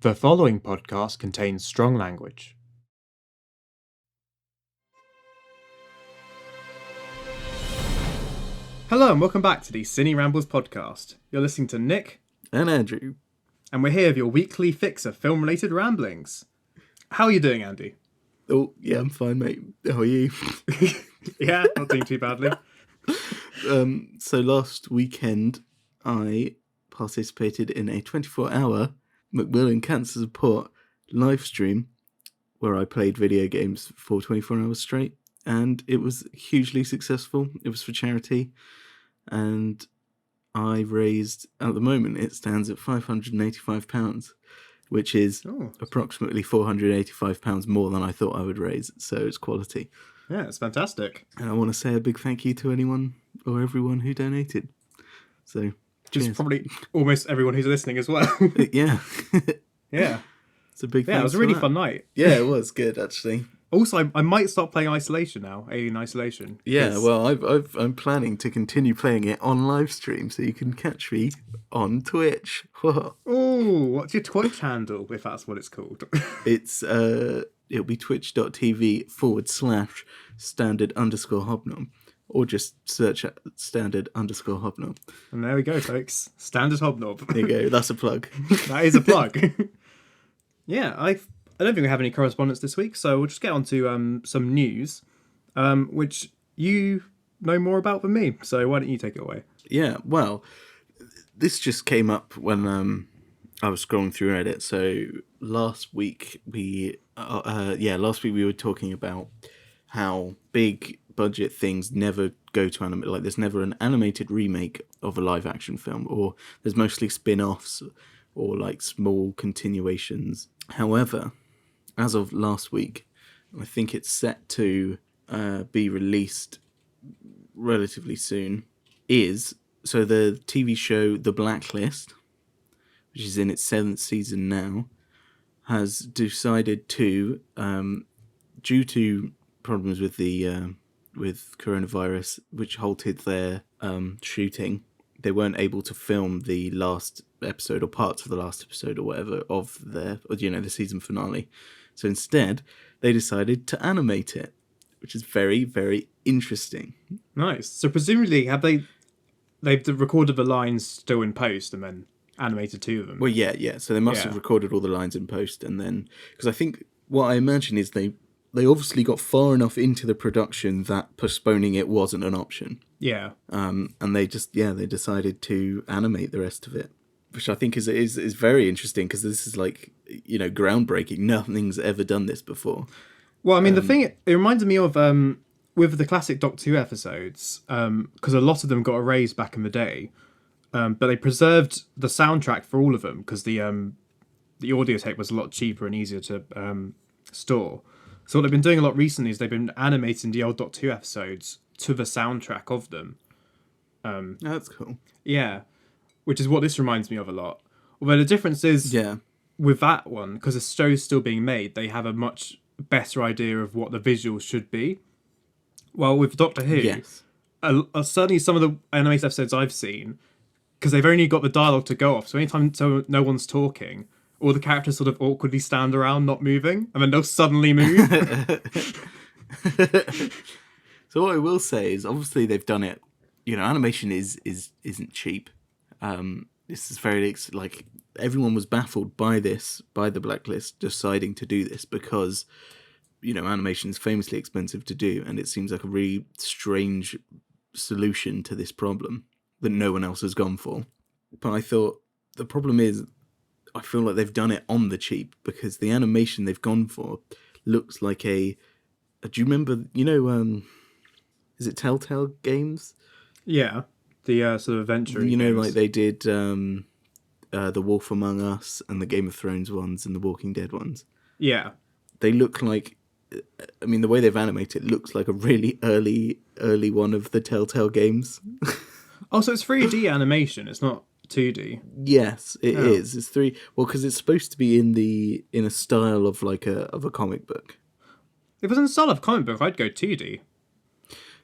The following podcast contains strong language. Hello and welcome back to the Ciné Rambles podcast. You're listening to Nick and Andrew, and we're here with your weekly fix of film-related ramblings. How are you doing, Andy? Oh, yeah, I'm fine, mate. How are you? Yeah, not doing too badly. So last weekend, I participated in a 24-hour Macmillan Cancer Support live stream where I played video games for 24 hours straight, and it was hugely successful. It was for charity, and I raised, at the moment, it stands at £585, which is approximately £485 more than I thought I would raise, so it's quality. Yeah, it's fantastic. And I want to say a big thank you to anyone or everyone who donated. So, just probably almost everyone who's listening as well. Yeah. Yeah. It's a big it was a really fun night. Yeah, it was good, actually. Also, I might start playing Isolation now, Alien Isolation. Yeah, well, I'm planning to continue playing it on live stream, so you can catch me on Twitch. Oh, what's your Twitch handle, if that's what it's called? It's, it'll be twitch.tv/standard_hobnob, or just search at standard_hobnob. And there we go, folks. Standard Hobnob. There you go, that's a plug. That is a plug. Yeah, I don't think we have any correspondence this week, so we'll just get on to some news, which you know more about than me, so why don't you take it away? Yeah, well, this just came up when I was scrolling through Reddit. So last week we were talking about how big budget things never go to animate. Like, there's never an animated remake of a live action film, or there's mostly spin-offs or like small continuations. However, as of last week, I think it's set to be released relatively soon. So the TV show The Blacklist, which is in its 7th season now, has decided to, due to problems with the with coronavirus, which halted their shooting, they weren't able to film the last episode or parts of the last episode or whatever of the season finale. So instead, they decided to animate it, which is very, very interesting. Nice. So presumably, they've recorded the lines still in post and then animated to them? Well, yeah. So they must have recorded all the lines in post, and then, because I think what I imagine is they obviously got far enough into the production that postponing it wasn't an option. Yeah. And they decided to animate the rest of it, which I think is very interesting, because this is like, groundbreaking. Nothing's ever done this before. Well, I mean, the thing, it reminded me of with the classic Doctor Who episodes, because a lot of them got erased back in the day, but they preserved the soundtrack for all of them because the audio tape was a lot cheaper and easier to store. So what they've been doing a lot recently is they've been animating the old Doctor Who episodes to the soundtrack of them. That's cool. Yeah, which is what this reminds me of a lot. Although the difference is, with that one, because the show's still being made, they have a much better idea of what the visuals should be. Well, with Doctor Who, certainly some of the animated episodes I've seen, because they've only got the dialogue to go off, so anytime no one's talking, all the characters sort of awkwardly stand around not moving, and then they'll suddenly move. So what I will say is, obviously they've done it. Animation isn't cheap. This is very, like, everyone was baffled by the Blacklist deciding to do this, because animation is famously expensive to do, and it seems like a really strange solution to this problem that no one else has gone for. But I thought the problem is, I feel like they've done it on the cheap, because the animation they've gone for looks like do you remember, is it Telltale Games? Yeah, the sort of adventure. Games. Like they did The Wolf Among Us and the Game of Thrones ones and the Walking Dead ones. Yeah. They look like, I mean, the way they've animated it looks like a really early one of the Telltale games. Oh, so it's 3D animation, it's not 2D. Yes, it is. It's 3. Well, because it's supposed to be in a style of like of a comic book. If it was in the style of a comic book, I'd go 2D.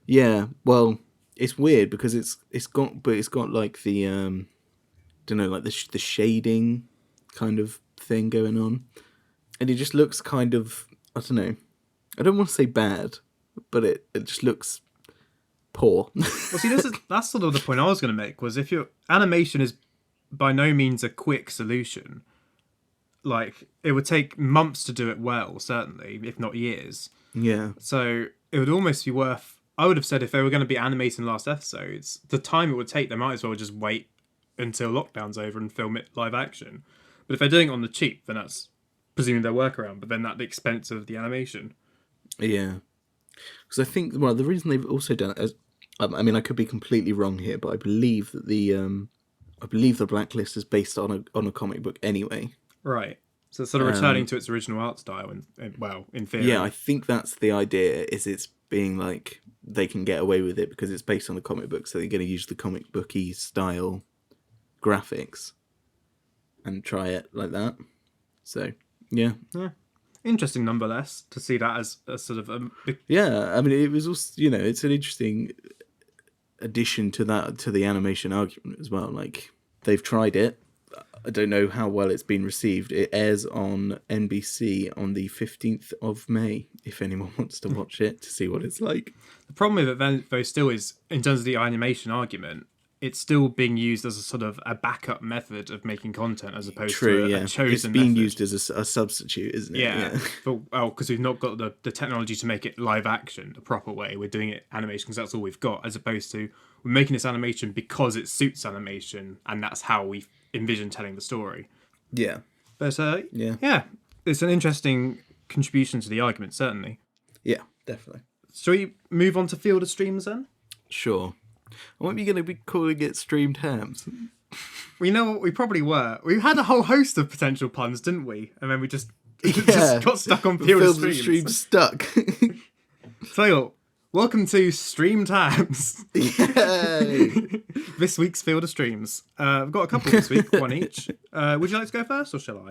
Yeah, well, it's weird because it's got like the don't know, like the shading kind of thing going on. And it just looks kind of, I don't know, I don't want to say bad, but it just looks poor. Well, see, that's sort of the point I was going to make, was if your animation is by no means a quick solution, like, it would take months to do it well, certainly, if not years. Yeah. So it would almost be worth, I would have said, if they were going to be animating the last episodes, the time it would take, they might as well just wait until lockdown's over and film it live action. But if they're doing it on the cheap, then that's presuming their workaround, but then at the expense of the animation. Yeah. Because I think, well, the reason they've also done it is, I mean, I could be completely wrong here, but I believe that the Blacklist is based on a comic book anyway. Right. So it's sort of returning to its original art style, in theory. Yeah, I think that's the idea, is it's being like, they can get away with it because it's based on a comic book, so they're going to use the comic booky style graphics and try it like that. So, yeah. Interesting, nonetheless, to see that as a sort of a big... Yeah, I mean, it was also, it's an interesting addition to the animation argument as well. Like, they've tried it. I don't know how well it's been received. It airs on NBC on the 15th of May, if anyone wants to watch it to see what it's like. The problem with it, though, still is, in terms of the animation argument, it's still being used as a sort of a backup method of making content, as opposed to a chosen It's being method. used as a substitute, isn't it? Yeah. Because we've not got the technology to make it live action the proper way. We're doing it animation because that's all we've got, as opposed to we're making this animation because it suits animation, and that's how we envision telling the story. Yeah. But yeah, it's an interesting contribution to the argument, certainly. Yeah, definitely. Shall we move on to Field of Streams then? Sure. Aren't we going to be calling it Streamed Hams? We know what we probably were. We had a whole host of potential puns, didn't we? And then we just got stuck on Field of Streams. Stuck. So, welcome to Streamed Hams. Yay! This week's Field of Streams. We've got a couple this week, one each. Would you like to go first, or shall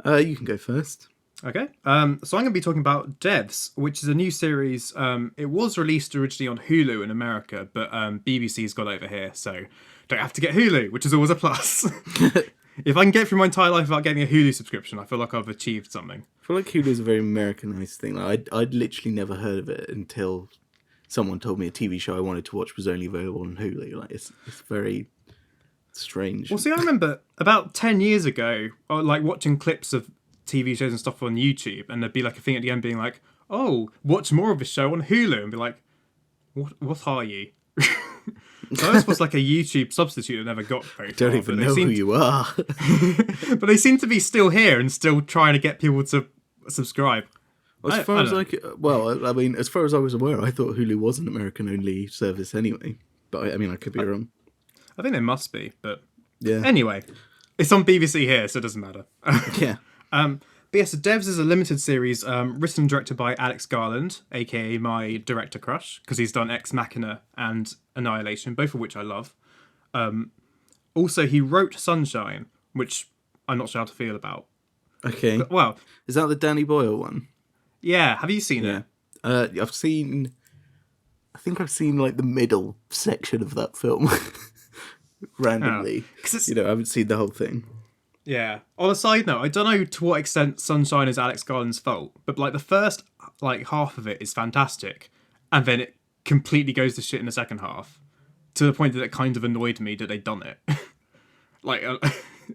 I? You can go first. Okay. So I'm going to be talking about Devs, which is a new series. It was released originally on Hulu in America, but BBC's got over here, so don't have to get Hulu, which is always a plus. If I can get through my entire life without getting a Hulu subscription, I feel like I've achieved something. I feel like Hulu is a very Americanized thing. Like, I'd literally never heard of it until someone told me a TV show I wanted to watch was only available on Hulu. Like, it's very strange. Well, see, I remember about 10 years ago, like watching clips of TV shows and stuff on YouTube, and there'd be like a thing at the end being like, "Oh, watch more of this show on Hulu," and be like, "What are you?" So this was like a YouTube substitute that never got very far. I don't even know who you are. But they seem to be still here and still trying to get people to subscribe. As far as I was aware, I thought Hulu was an American-only service anyway. But I could be wrong. I think they must be, but yeah. Anyway, it's on BBC here, so it doesn't matter. Yeah. But yes, so Devs is a limited series written and directed by Alex Garland, aka my director crush, because he's done Ex Machina and Annihilation, both of which I love. Also, he wrote Sunshine, which I'm not sure how to feel about. Okay. But, well, is that the Danny Boyle one? Yeah. Have you seen it? I think I've seen like the middle section of that film randomly. I haven't seen the whole thing. Yeah. On a side note, I don't know to what extent Sunshine is Alex Garland's fault, but like the first half of it is fantastic, and then it completely goes to shit in the second half, to the point that it kind of annoyed me that they'd done it.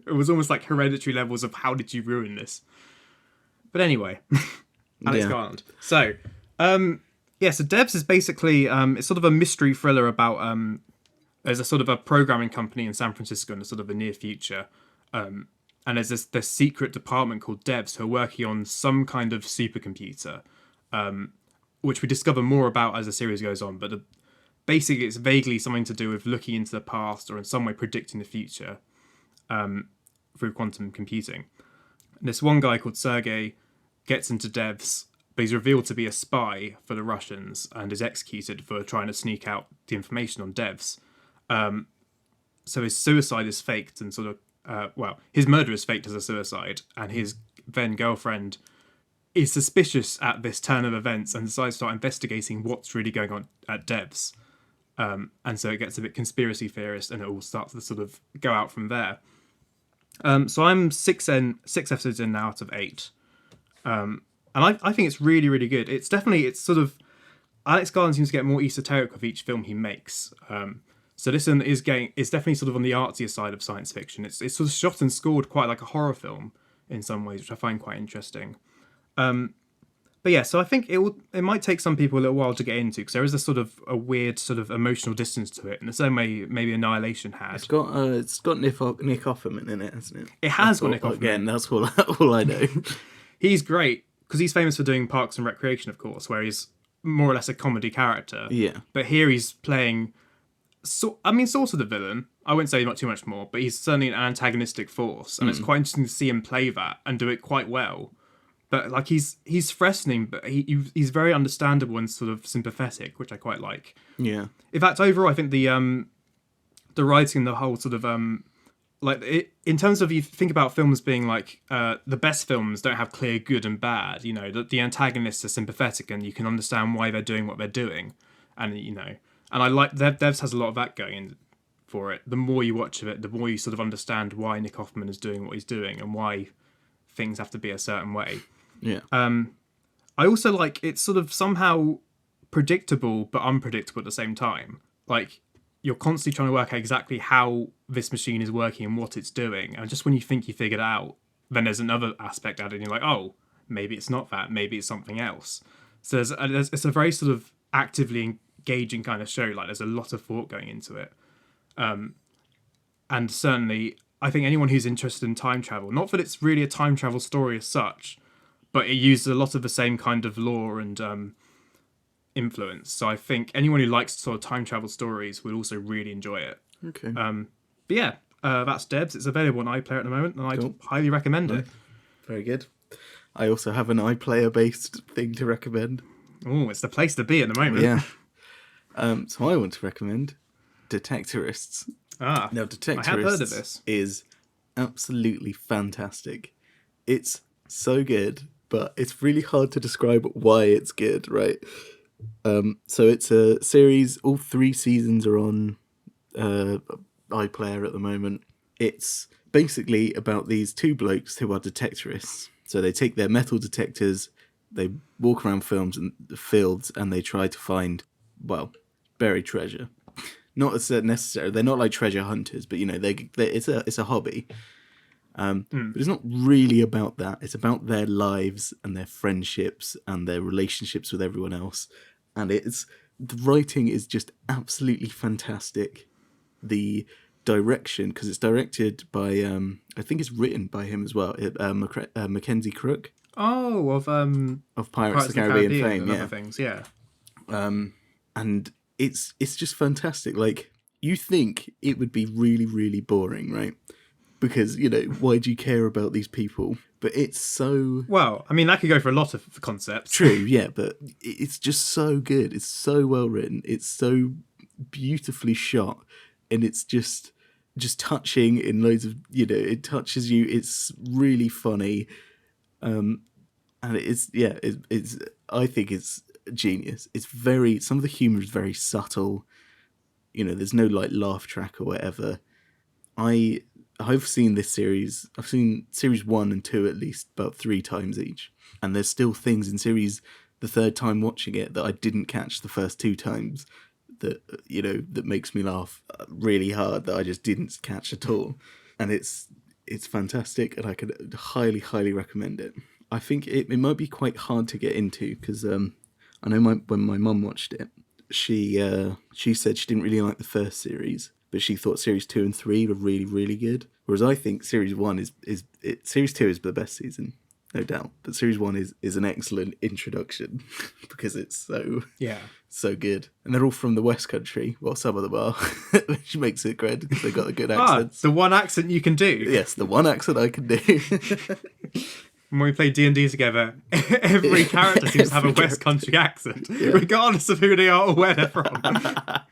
It was almost like Hereditary levels of how did you ruin this? But anyway, Alex Garland. So, so Devs is basically it's sort of a mystery thriller about there's a sort of a programming company in San Francisco in the sort of the near future. And there's this secret department called Devs who are working on some kind of supercomputer, which we discover more about as the series goes on. But basically, it's vaguely something to do with looking into the past or in some way predicting the future through quantum computing. And this one guy called Sergey gets into Devs, but he's revealed to be a spy for the Russians and is executed for trying to sneak out the information on Devs. So his suicide is faked and sort of his murder is faked as a suicide, and his then girlfriend is suspicious at this turn of events and decides to start investigating what's really going on at Devs. And so it gets a bit conspiracy theorist, and it all starts to sort of go out from there. So I'm six episodes in now out of 8. And I think it's really, really good. It's sort of, Alex Garland seems to get more esoteric with each film he makes. So this one is definitely sort of on the artsier side of science fiction. It's sort of shot and scored quite like a horror film in some ways, which I find quite interesting. But yeah, so I think it might take some people a little while to get into, because there is a weird sort of emotional distance to it, in the same way maybe Annihilation had. It's got Nick Offerman in it, hasn't it? It has got Nick Offerman. Again, that's all I know. He's great, because he's famous for doing Parks and Recreation, of course, where he's more or less a comedy character. Yeah. But here he's playing, sort of the villain. I wouldn't say too much more, but he's certainly an antagonistic force, and it's quite interesting to see him play that and do it quite well. But like he's threatening, but he's very understandable and sort of sympathetic, which I quite like. Yeah. In fact, overall, I think the writing, the whole sort of in terms of, you think about films being like the best films don't have clear good and bad. You know, the antagonists are sympathetic and you can understand why they're doing what they're doing, and and I like Devs has a lot of that going in for it. The more you watch of it, the more you sort of understand why Nick Offerman is doing what he's doing and why things have to be a certain way. Yeah. I also like it's sort of somehow predictable but unpredictable at the same time. Like, you're constantly trying to work out exactly how this machine is working and what it's doing, and just when you think you figured it out, then there's another aspect added and you're like, oh, maybe it's not that, maybe it's something else. So it's a very sort of actively engaging kind of show. Like, there's a lot of thought going into it. And certainly I think anyone who's interested in time travel, not that it's really a time travel story as such, but it uses a lot of the same kind of lore and influence. So I think anyone who likes sort of time travel stories will also really enjoy it. Okay. But yeah, that's Debs. It's available on iPlayer at the moment, and I highly recommend it. Very good. I also have an iPlayer-based thing to recommend. Oh, it's the place to be at the moment. Yeah. So I want to recommend Detectorists. Now, Detectorists I have heard of this. Is absolutely fantastic. It's so good, but it's really hard to describe why it's good, right? So it's a series. All 3 seasons are on iPlayer at the moment. It's basically about these 2 blokes who are detectorists. So they take their metal detectors, they walk around fields, and they try to find, buried treasure. Not as necessary. They're not like treasure hunters, but it's a hobby. But it's not really about that. It's about their lives and their friendships and their relationships with everyone else. And the writing is just absolutely fantastic. The direction, because it's directed by, I think it's written by him as well, Mackenzie Crook. Oh, of Pirates of the Caribbean fame, and other things, yeah. And it's just fantastic. Like, you think it would be really, really boring, right? Because, why do you care about these people? But it's so... Well, I mean, that could go for a lot of concepts. True, yeah, but it's just so good. It's so well written. It's so beautifully shot. And it's just touching in loads of... it touches you. It's really funny. And it's I think it's genius. It's some of the humor is very subtle. There's no like laugh track or whatever. I've seen this series. I've seen series 1 and 2 at least about 3 times each, and there's still things in series the 3rd time watching it that I didn't catch the first 2 times. That that makes me laugh really hard that I just didn't catch at all, and it's fantastic, and I could highly, highly recommend it. I think it might be quite hard to get into because I know when my mum watched it, she said she didn't really like the first series, but she thought series 2 and 3 were really, really good. Whereas I think series 1 series 2 is the best season, no doubt. But series 1 is an excellent introduction because it's so good. And they're all from the West Country. Well, some of them are, which makes it great because they've got a good accents. The one accent you can do. Yes, the one accent I can do. When we play D&D together, every character seems to have a West Country accent, regardless of who they are or where they're from. I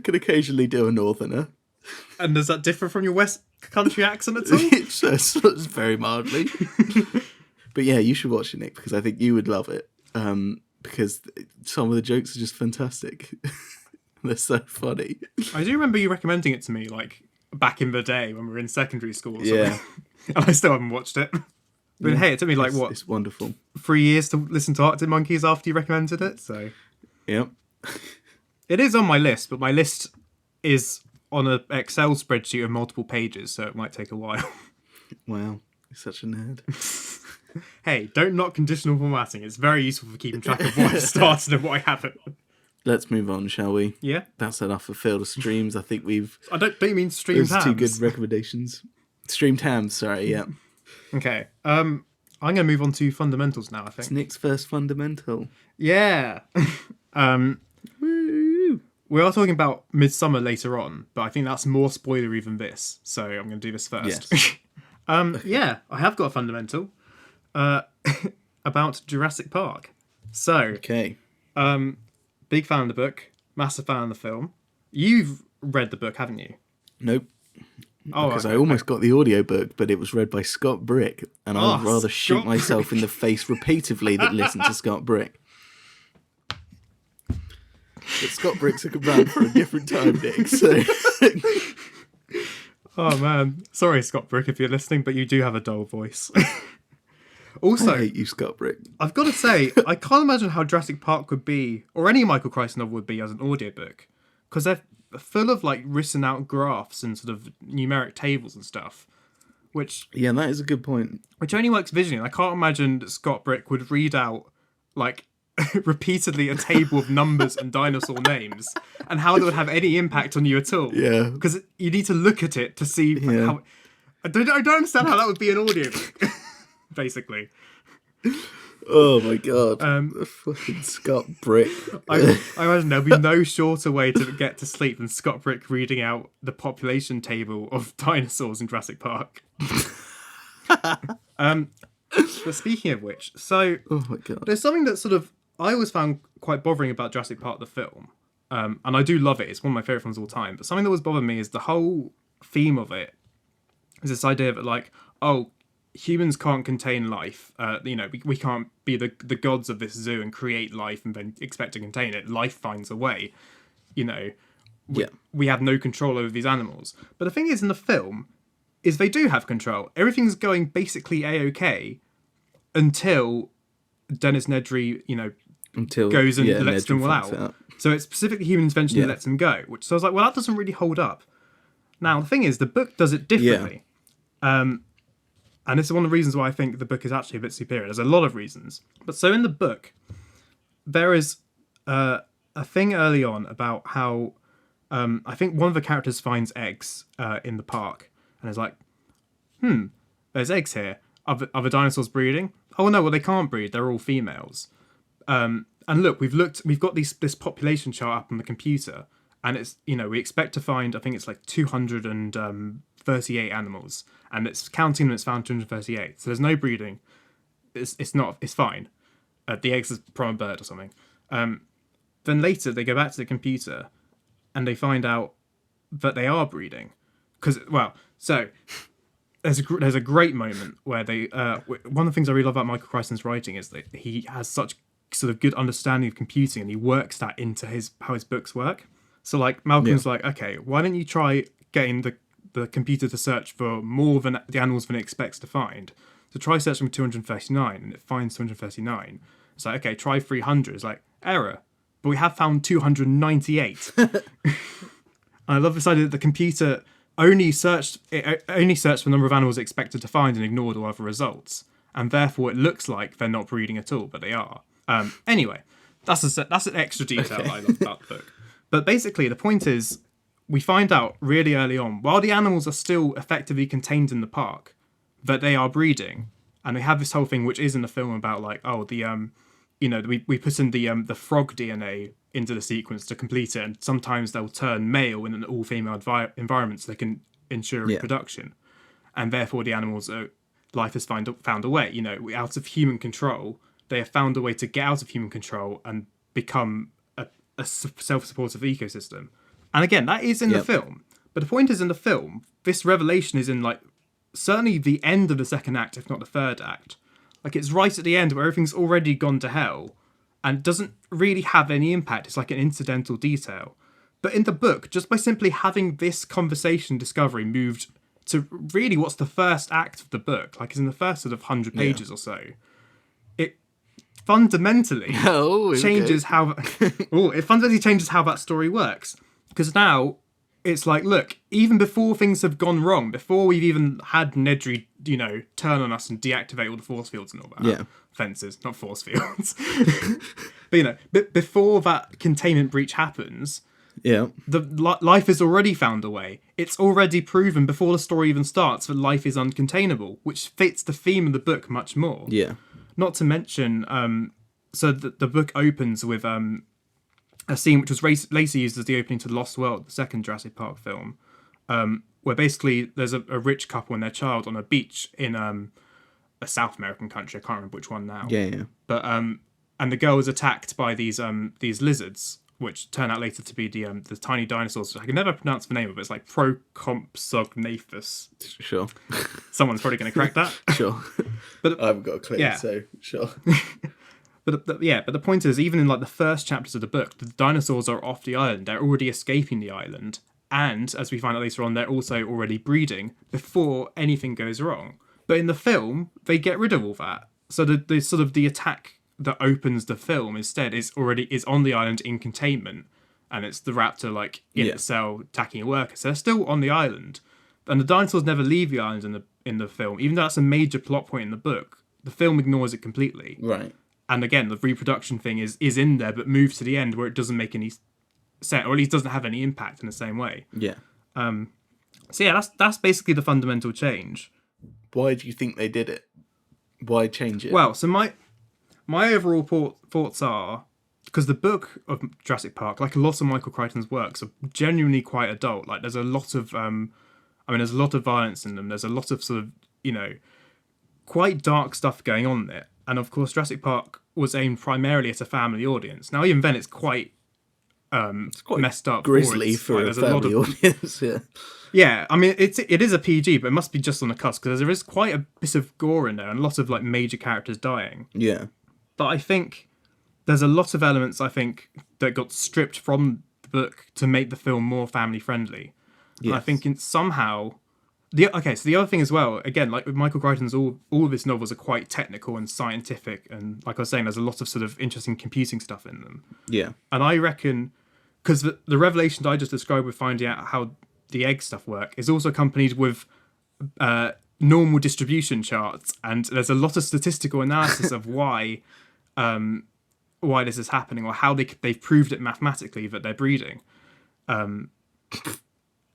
can occasionally do a Northerner. And does that differ from your West Country accent at all? It's very mildly. But yeah, you should watch it, Nick, because I think you would love it. Because some of the jokes are just fantastic. They're so funny. I do remember you recommending it to me like back in the day when we were in secondary school or Yeah. something. And I still haven't watched it. But hey, it took me like, It's wonderful. 3 years to listen to Arctic Monkeys after you recommended it, so... Yep. It is on my list, but my list is on an Excel spreadsheet of multiple pages, so it might take a while. Wow, you're such a nerd. Hey, don't knock conditional formatting. It's very useful for keeping track of what I've started and what I haven't. Let's move on, shall we? Yeah? That's enough for Field of Streams. I think we've... I don't mean streamed Those hams. two good recommendations. Streamed hams, sorry, yeah. Okay, I'm going to move on to fundamentals now, I think. It's Nick's first fundamental. Yeah! Woo! We are talking about Midsommar later on, but I think that's more spoilery than this, so I'm going to do this first. Yes. Yeah, I have got a fundamental about Jurassic Park. So, Okay. big fan of the book, massive fan of the film. You've read the book, haven't you? Nope. Oh, Because okay. I almost got the audiobook, but it was read by Scott Brick, and I would rather shoot Scott myself in the face repeatedly than listen to Scott Brick. But Scott Brick's around for a different time, Nick, so... Oh man, sorry Scott Brick if you're listening, but you do have a dull voice. I Also, hate you, Scott Brick. I've got to say, I can't imagine how Jurassic Park would be, or any Michael Crichton novel would be as an audiobook, because they're full of like written out graphs and sort of numeric tables and stuff, which Yeah, that is a good point. only works visually. And I can't imagine that Scott Brick would read out like repeatedly a table of numbers and dinosaur names, and how that would have any impact on you at all. Yeah. Because you need to look at it to see Yeah. how. I don't understand how that would be an audiobook. Basically, Oh my god. Fucking Scott Brick. I imagine there'll be no shorter way to get to sleep than Scott Brick reading out the population table of dinosaurs in Jurassic Park. But speaking of which, so Oh my god. there's something that sort of I always found quite bothering about Jurassic Park the film, and I do love it. It's one of my favorite films of all time. But something that was bothering me is the whole theme of it is this idea that like, oh, humans can't contain life. We can't be the gods of this zoo and create life and then expect to contain it. Life finds a way. We have no control over these animals. But the thing is, in the film, is they do have control. Everything's going basically a-okay until Dennis Nedry, Until goes and lets Nedry them all fucks out. it up. So it's specifically human intervention that lets them go. So I was like, well, that doesn't really hold up. Now, the thing is, the book does it differently. And this is one of the reasons why I think the book is actually a bit superior. There's a lot of reasons. But so in the book, there is a thing early on about how I think one of the characters finds eggs in the park. And is like, there's eggs here. Are the dinosaurs breeding? Oh, no, well, they can't breed. They're all females. And look, we've got this population chart up on the computer. And it's, we expect to find, I think it's like 238 animals. And it's counting them, it's found 238. So there's no breeding. It's fine. The eggs are from a bird or something. Then later they go back to the computer and they find out that they are breeding. So there's a great moment where they, one of the things I really love about Michael Crichton's writing is that he has such sort of good understanding of computing and he works that into how his books work. So like Malcolm's like, okay, why don't you try getting the computer to search for more than the animals than it expects to find. So try searching for 239 and it finds 239. It's like, okay, try 300. It's like, error. But we have found 298. And I love this idea that the computer only searched for the number of animals it expected to find and ignored all other results. And therefore it looks like they're not breeding at all, but they are. Anyway, that's an extra detail that I love about the book. But basically the point is, we find out really early on, while the animals are still effectively contained in the park, that they are breeding. And they have this whole thing, which is in the film, about like, oh, we put in the frog DNA into the sequence to complete it, and sometimes they'll turn male in an all-female environment so they can ensure reproduction. And therefore the animals, life has found a way, out of human control. They have found a way to get out of human control and become a self-supportive ecosystem. And again, that is in the film. But the point is, in the film, this revelation is in, like, certainly the end of the second act, if not the third act. Like, it's right at the end where everything's already gone to hell and doesn't really have any impact. It's like an incidental detail. But in the book, just by simply having this conversation discovery moved to really what's the first act of the book, like it's in the first sort of 100 pages or so, it fundamentally changes how it fundamentally changes how that story works. Because now it's like, look, even before things have gone wrong, before we've even had Nedry, turn on us and deactivate all the force fields and all that. Yeah. Fences, not force fields. But before that containment breach happens, the life has already found a way. It's already proven before the story even starts that life is uncontainable, which fits the theme of the book much more. Yeah. Not to mention, so the book opens with a scene which was later used as the opening to The Lost World, the second Jurassic Park film, where basically there's a rich couple and their child on a beach in a South American country. I can't remember which one now. Yeah. But and the girl is attacked by these lizards, which turn out later to be the tiny dinosaurs. I can never pronounce the name of it. It's like Procompsognathus. Sure. Someone's probably going to correct that. Sure. But I haven't got a clue, so sure. But the point is, even in like the first chapters of the book, the dinosaurs are off the island. They're already escaping the island, and as we find out later on, they're also already breeding before anything goes wrong. But in the film, they get rid of all that. So the sort of the attack that opens the film instead is on the island in containment, and it's the raptor like in the cell attacking a worker. So they're still on the island, and the dinosaurs never leave the island in the film, even though that's a major plot point in the book. The film ignores it completely. Right. And again, the reproduction thing is in there, but moves to the end where it doesn't make any sense, or at least doesn't have any impact in the same way. Yeah. So yeah, that's basically the fundamental change. Why do you think they did it? Why change it? Well, so my overall thoughts are, because the book of Jurassic Park, like a lot of Michael Crichton's works, are genuinely quite adult. Like there's a lot of there's a lot of violence in them. There's a lot of sort of quite dark stuff going on there. And of course, Jurassic Park was aimed primarily at a family audience. Now, even then, it's quite messed up, grisly for a family audience. Yeah. I mean, it is a PG, but it must be just on the cusp because there is quite a bit of gore in there and a lot of like major characters dying. Yeah, but I think there's a lot of elements that got stripped from the book to make the film more family friendly. Yes. And I think somehow. So the other thing as well, again, like with Michael Crichton's, all of his novels are quite technical and scientific, and like I was saying, there's a lot of sort of interesting computing stuff in them. Yeah. And I reckon, because the revelation that I just described with finding out how the egg stuff work is also accompanied with normal distribution charts, and there's a lot of statistical analysis of why this is happening, or how they've proved it mathematically that they're breeding.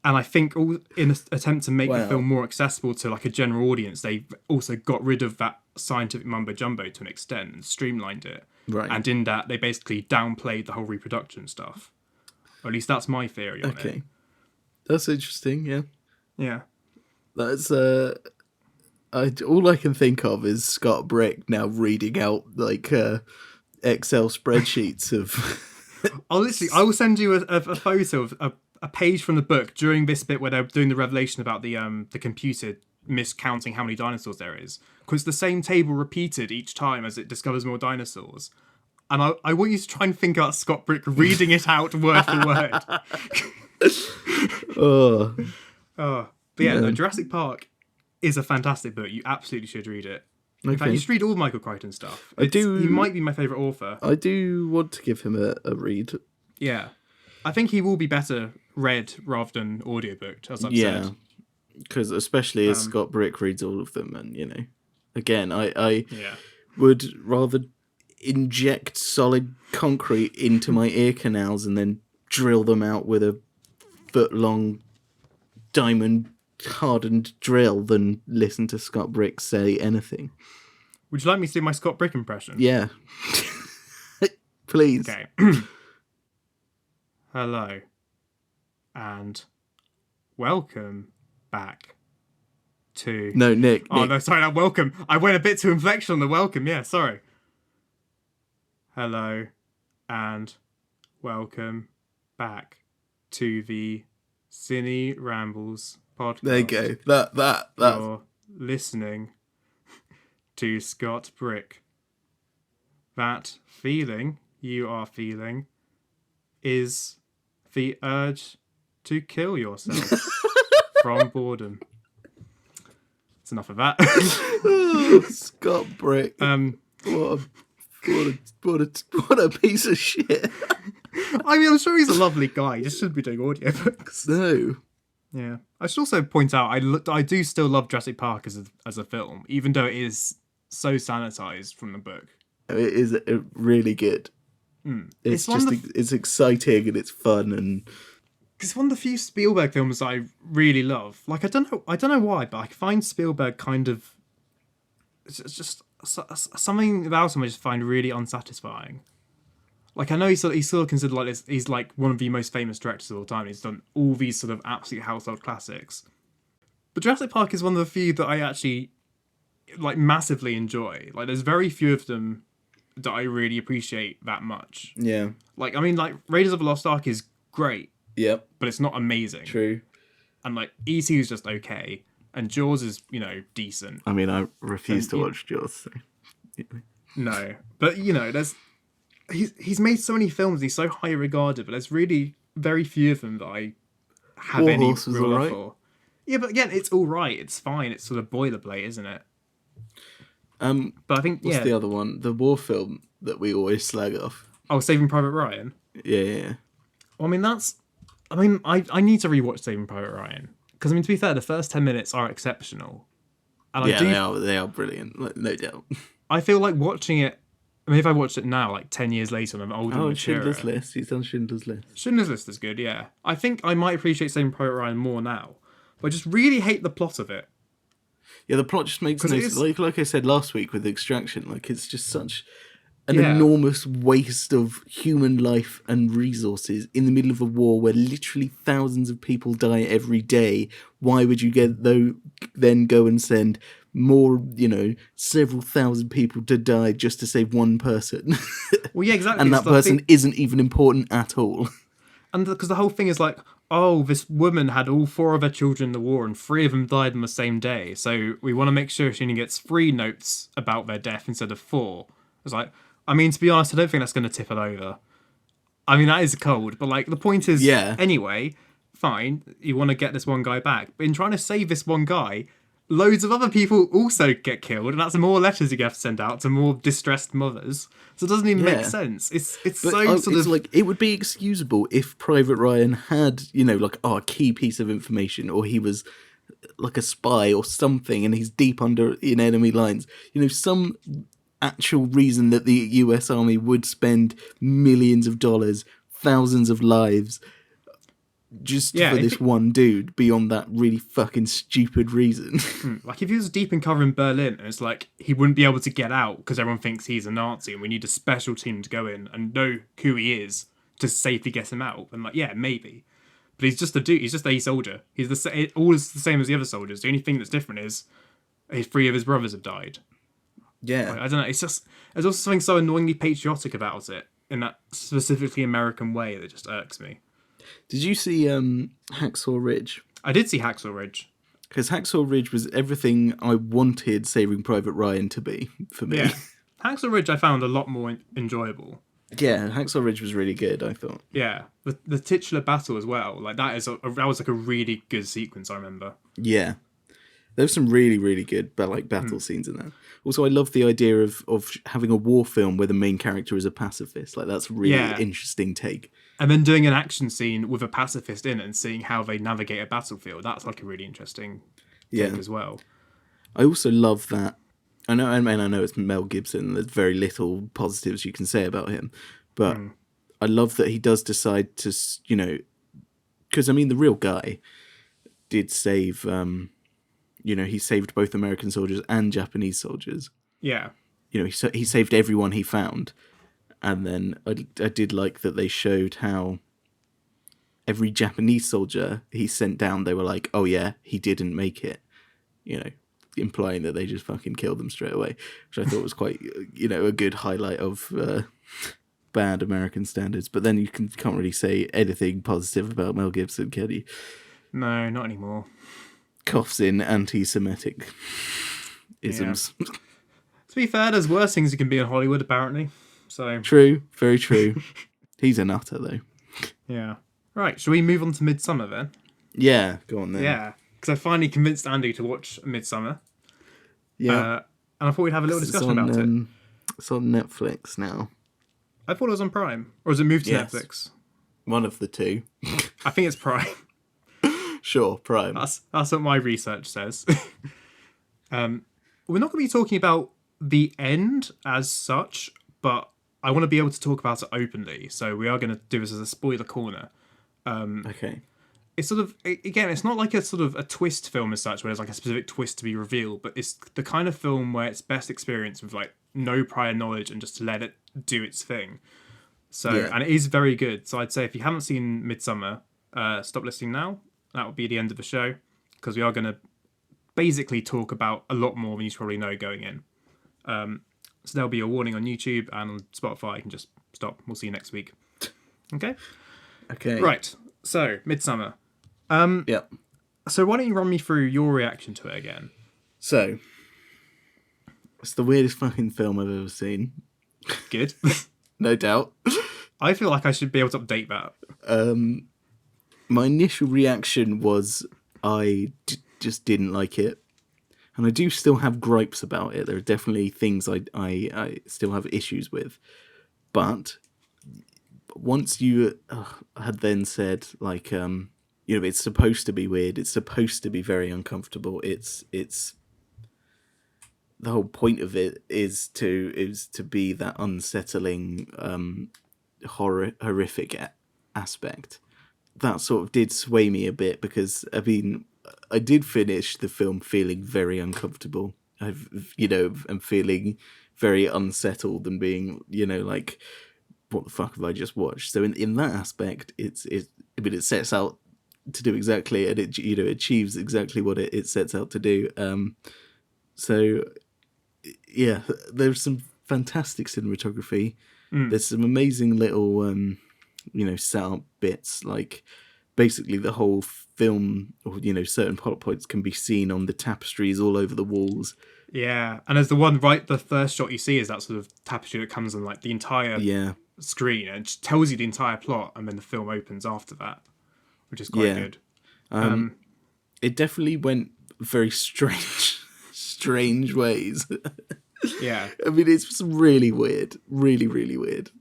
And I think in an attempt to make the film more accessible to like a general audience, they also got rid of that scientific mumbo jumbo to an extent and streamlined it. Right. And in that, they basically downplayed the whole reproduction stuff. Or at least that's my theory on it. Okay. That's interesting, yeah. Yeah. That's all I can think of is Scott Brick now reading out like Excel spreadsheets of I will send you a photo of a page from the book during this bit where they're doing the revelation about the computer miscounting how many dinosaurs there is. Because the same table repeated each time as it discovers more dinosaurs. And I want you to try and think about Scott Brick reading it out word for word. But yeah, no, Jurassic Park is a fantastic book. You absolutely should read it. In fact, you should read all Michael Crichton stuff. He might be my favourite author. I do want to give him a read. Yeah. I think he will be better read rather than audiobooked, as I've said. Because especially as Scott Brick reads all of them, and again, I would rather inject solid concrete into my ear canals and then drill them out with a foot-long diamond hardened drill than listen to Scott Brick say anything. Would you like me to do my Scott Brick impression? Yeah. Please. Okay. Hello. And welcome back to... No, Nick. Oh, no, sorry, not welcome. I went a bit too inflection on the welcome. Yeah, sorry. Hello. And welcome back to the Ciné Rambles podcast. There you go. That. You're listening to Scott Brick. That feeling you are feeling is the urge to kill yourself from boredom. That's enough of that. Oh, Scott Brick. Um, What a piece of shit. I mean, I'm sure he's a lovely guy. He just shouldn't be doing audiobooks. No. Yeah. I should also point out, I do still love Jurassic Park as a film, even though it is so sanitized from the book. It is really good. It's just it's exciting and it's fun, and it's one of the few Spielberg films I really love. Like, I don't know why, but I find Spielberg kind of, it's just something about him I just find really unsatisfying. Like, I know he's still considered like this. He's like one of the most famous directors of all time. He's done all these sort of absolute household classics. But Jurassic Park is one of the few that I actually like massively enjoy. Like, there's very few of them that I really appreciate that much. Yeah. Like, I mean, like Raiders of the Lost Ark is great. Yep. But it's not amazing. True. And like E.T. is just okay, and Jaws is decent. I mean, I refuse to watch Jaws. So. No, but he's made so many films. He's so highly regarded, but there's really very few of them that I have War any Horse was real love alright. for. Yeah, but again, it's all right. It's fine. It's sort of boilerplate, isn't it? But I think what's the other one? The war film that we always slag off. Oh, Saving Private Ryan. Yeah. Well, I need to rewatch Saving Private Ryan because to be fair, the first 10 minutes are exceptional. And they are brilliant, no doubt. I feel like watching it. I mean, if I watched it now, like 10 years later, and I'm older and mature. Schindler's List. He's done Schindler's List. Schindler's List is good, yeah. I think I might appreciate Saving Private Ryan more now, but I just really hate the plot of it. Yeah, the plot just makes no sense. Like I said last week with Extraction, like it's just such an enormous waste of human life and resources in the middle of a war where literally thousands of people die every day. Why would you then go and send more, several thousand people to die just to save one person? Well, yeah, exactly. And that person isn't even important at all. And because the whole thing is like, oh, this woman had all 4 of her children in the war and 3 of them died on the same day. So we want to make sure she only gets 3 notes about their death instead of 4. It's like, I mean, to be honest, I don't think that's going to tip it over. I mean, that is cold, but like the point is, anyway, fine, you want to get this one guy back. But in trying to save this one guy, loads of other people also get killed, and that's more letters you have to send out to more distressed mothers. So it doesn't even make sense. It's like it would be excusable if Private Ryan had, a key piece of information, or he was like a spy or something, and he's deep under in enemy lines. Some actual reason that the US Army would spend millions of dollars, thousands of lives, just for this one dude, beyond that really fucking stupid reason. Like, if he was deep in cover in Berlin, and it's like, he wouldn't be able to get out because everyone thinks he's a Nazi, and we need a special team to go in and know who he is to safely get him out. And like, yeah, maybe. But he's just a dude. He's just a soldier. He's all is the same as the other soldiers. The only thing that's different is 3 of his brothers have died. Yeah. Like, I don't know. It's just, there's also something so annoyingly patriotic about it in that specifically American way that just irks me. Did you see Hacksaw Ridge? I did see Hacksaw Ridge. Because Hacksaw Ridge was everything I wanted Saving Private Ryan to be for me. Yeah. Hacksaw Ridge I found a lot more enjoyable. Yeah, Hacksaw Ridge was really good, I thought. Yeah, the titular battle as well. Like that was like a really good sequence. I remember. Yeah, there's some really really good battle scenes in that. Also, I love the idea of having a war film where the main character is a pacifist. Like that's a really interesting take. And then doing an action scene with a pacifist in it and seeing how they navigate a battlefield. That's like a really interesting take as well. I also love that. I know it's Mel Gibson. There's very little positives you can say about him, but I love that he does decide to, because the real guy did save, he saved both American soldiers and Japanese soldiers. Yeah. He saved everyone he found, and then I did like that they showed how every Japanese soldier he sent down, they were like, oh yeah, he didn't make it, implying that they just fucking killed them straight away, which I thought was quite, a good highlight of bad American standards. But then you can't really say anything positive about Mel Gibson, can you? No, not anymore. Coughs in anti-Semitic isms. Yeah. To be fair, there's worse things you can be in Hollywood, apparently. So true, very true. He's a nutter, though. Yeah. Right, shall we move on to Midsommar then? Yeah, go on then. Yeah, because I finally convinced Andy to watch Midsommar. Yeah. And I thought we'd have a little discussion about it. It's on Netflix now. I thought it was on Prime. Or has it moved to Netflix? One of the two. I think it's Prime. Sure, Prime. That's what my research says. We're not going to be talking about the end as such, but I want to be able to talk about it openly. So we are going to do this as a spoiler corner. Okay. It's sort of, again, it's not like a sort of a twist film as such, where there's like a specific twist to be revealed, but it's the kind of film where it's best experienced with like no prior knowledge and just to let it do its thing. So, and it is very good. So I'd say if you haven't seen Midsommar, stop listening now. That will be the end of the show, because we are going to basically talk about a lot more than you probably know going in. So there'll be a warning on YouTube and on Spotify. You can just stop. We'll see you next week. Okay? Okay. Right. So, Midsommar. Yep. So why don't you run me through your reaction to it again? So, it's the weirdest fucking film I've ever seen. Good. No doubt. I feel like I should be able to update that. My initial reaction was just didn't like it. And I do still have gripes about it. There are definitely things I still have issues with. But once you had then said, like, it's supposed to be weird. It's supposed to be very uncomfortable. It's the whole point of it is to be that unsettling, horrific aspect. That sort of did sway me a bit, because I mean, I did finish the film feeling very uncomfortable. I'm feeling very unsettled and being, like, what the fuck have I just watched? So in that aspect, it sets out to do exactly, and it achieves exactly what it sets out to do. So yeah, there's some fantastic cinematography. There's some amazing little set up bits, like basically the whole film, or certain plot points can be seen on the tapestries all over the walls. Yeah, and there's the first shot you see is that sort of tapestry that comes on like the entire screen, and it just tells you the entire plot, and then the film opens after that, which is quite good. It definitely went very strange ways. Yeah. I mean, it's some really weird, really, really weird.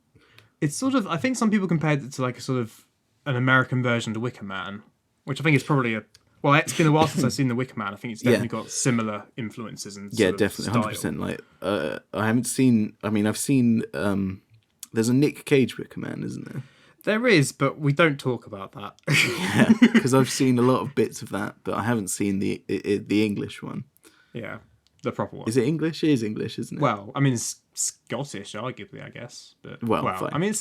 It's sort of, I think some people compared it to like a sort of an American version of The Wicker Man, which I think is probably it's been a while since I've seen The Wicker Man. I think it's definitely got similar influences and definitely, 100%. Like, I haven't seen. I mean, I've seen. There's a Nick Cage Wicker Man, isn't there? There is, but we don't talk about that. Yeah, because I've seen a lot of bits of that, but I haven't seen the English one. Yeah, the proper one. Is it English? It is English, isn't it? Well, I mean, it's Scottish, arguably, I guess. But fine. I mean,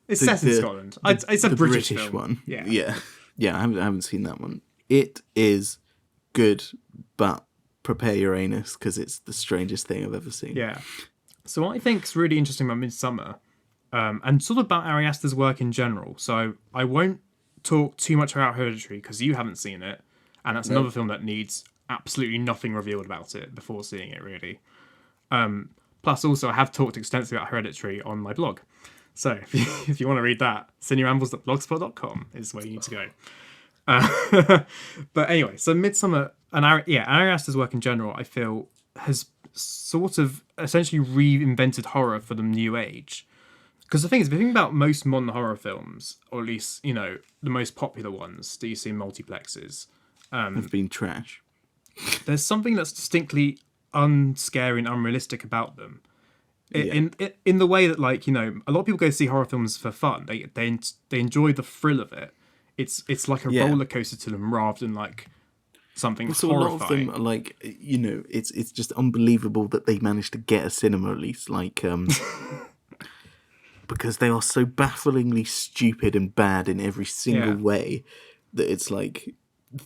it's set in Scotland. It's a British film. One. Yeah. I haven't seen that one. It is good, but prepare your anus, because it's the strangest thing I've ever seen. Yeah. So what I think is really interesting about Midsommar, and sort of about Ari Aster's work in general. So I won't talk too much about Hereditary because you haven't seen it, and that's another film that needs absolutely nothing revealed about it before seeing it, really. Plus, also, I have talked extensively about Hereditary on my blog. So if you want to read that, cinerambles.blogspot.com is where you need to go. But anyway, so Midsommar, and Ari Aster's work in general, I feel, has sort of essentially reinvented horror for the new age. Because the thing is, if you think about most modern horror films, or at least, the most popular ones that you see in multiplexes, have been trash. There's something that's distinctly unscary and unrealistic about them. In the way that, like, a lot of people go see horror films for fun. They enjoy the thrill of it. It's like a roller coaster to them rather than like something horrifying. A lot of them are like, it's just unbelievable that they managed to get a cinema release, like, because they are so bafflingly stupid and bad in every single way that it's like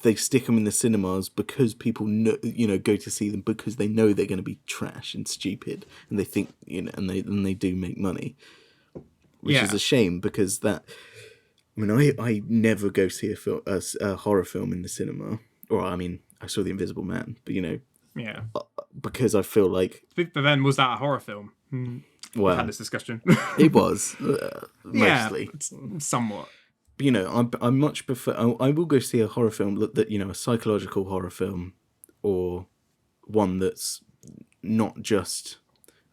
they stick them in the cinemas because people know, go to see them because they know they're going to be trash and stupid, and they think, and they do make money, which is a shame, because that. I mean, I never go see a horror film in the cinema, or I mean, I saw The Invisible Man, but because I feel like. But then, was that a horror film? Well, we had this discussion. It was mostly, somewhat. you know, I much prefer. I will go see a horror film that, you know, a psychological horror film, or one that's not just,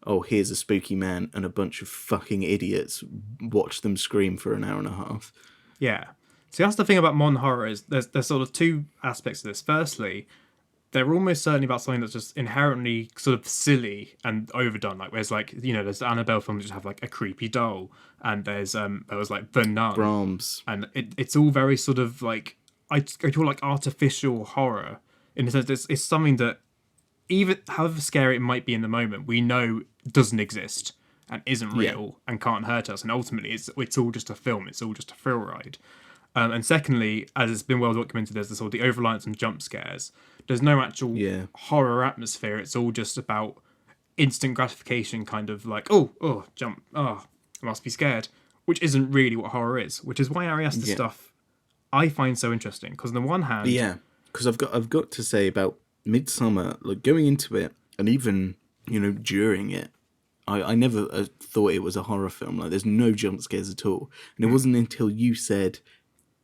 oh, here's a spooky man and a bunch of fucking idiots, watch them scream for an hour and a half. Yeah. See, that's the thing about modern horror is there's sort of two aspects to this. Firstly, they're almost certainly about something that's just inherently sort of silly and overdone. Like there's like, you know, there's Annabelle films which have like a creepy doll, and there was like The Nun, Brahms, and it's all very sort of like I call like artificial horror in the sense it's something that even however scary it might be in the moment, we know doesn't exist and isn't real and can't hurt us, and ultimately it's all just a film, it's all just a thrill ride. And secondly, as it's been well documented, there's this sort of the over-reliance on jump scares. There's no actual horror atmosphere. It's all just about instant gratification, kind of like, oh, jump, I must be scared, which isn't really what horror is. Which is why Ari Aster stuff I find so interesting. Because on the one hand, because I've got to say about Midsommar, like going into it, and even, you know, during it, I never thought it was a horror film. Like, there's no jump scares at all. And it wasn't until you said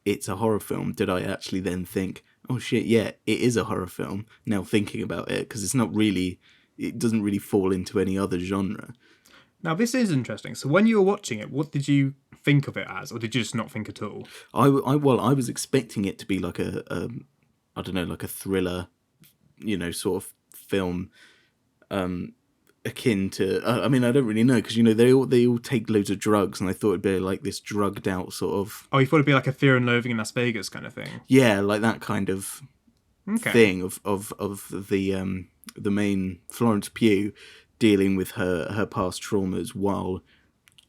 it's a horror film did I actually then think, oh shit, yeah, it is a horror film, now thinking about it, because it doesn't really fall into any other genre. Now, this is interesting. So when you were watching it, what did you think of it as, or did you just not think at all? I was expecting it to be like a I don't know, like a thriller, you know, sort of film, akin to, I mean, I don't really know, because, you know, they all take loads of drugs, and I thought it'd be like this drugged out sort of... Oh, you thought it'd be like a Fear and Loathing in Las Vegas kind of thing? Yeah, like that kind of thing of the main Florence Pugh dealing with her past traumas while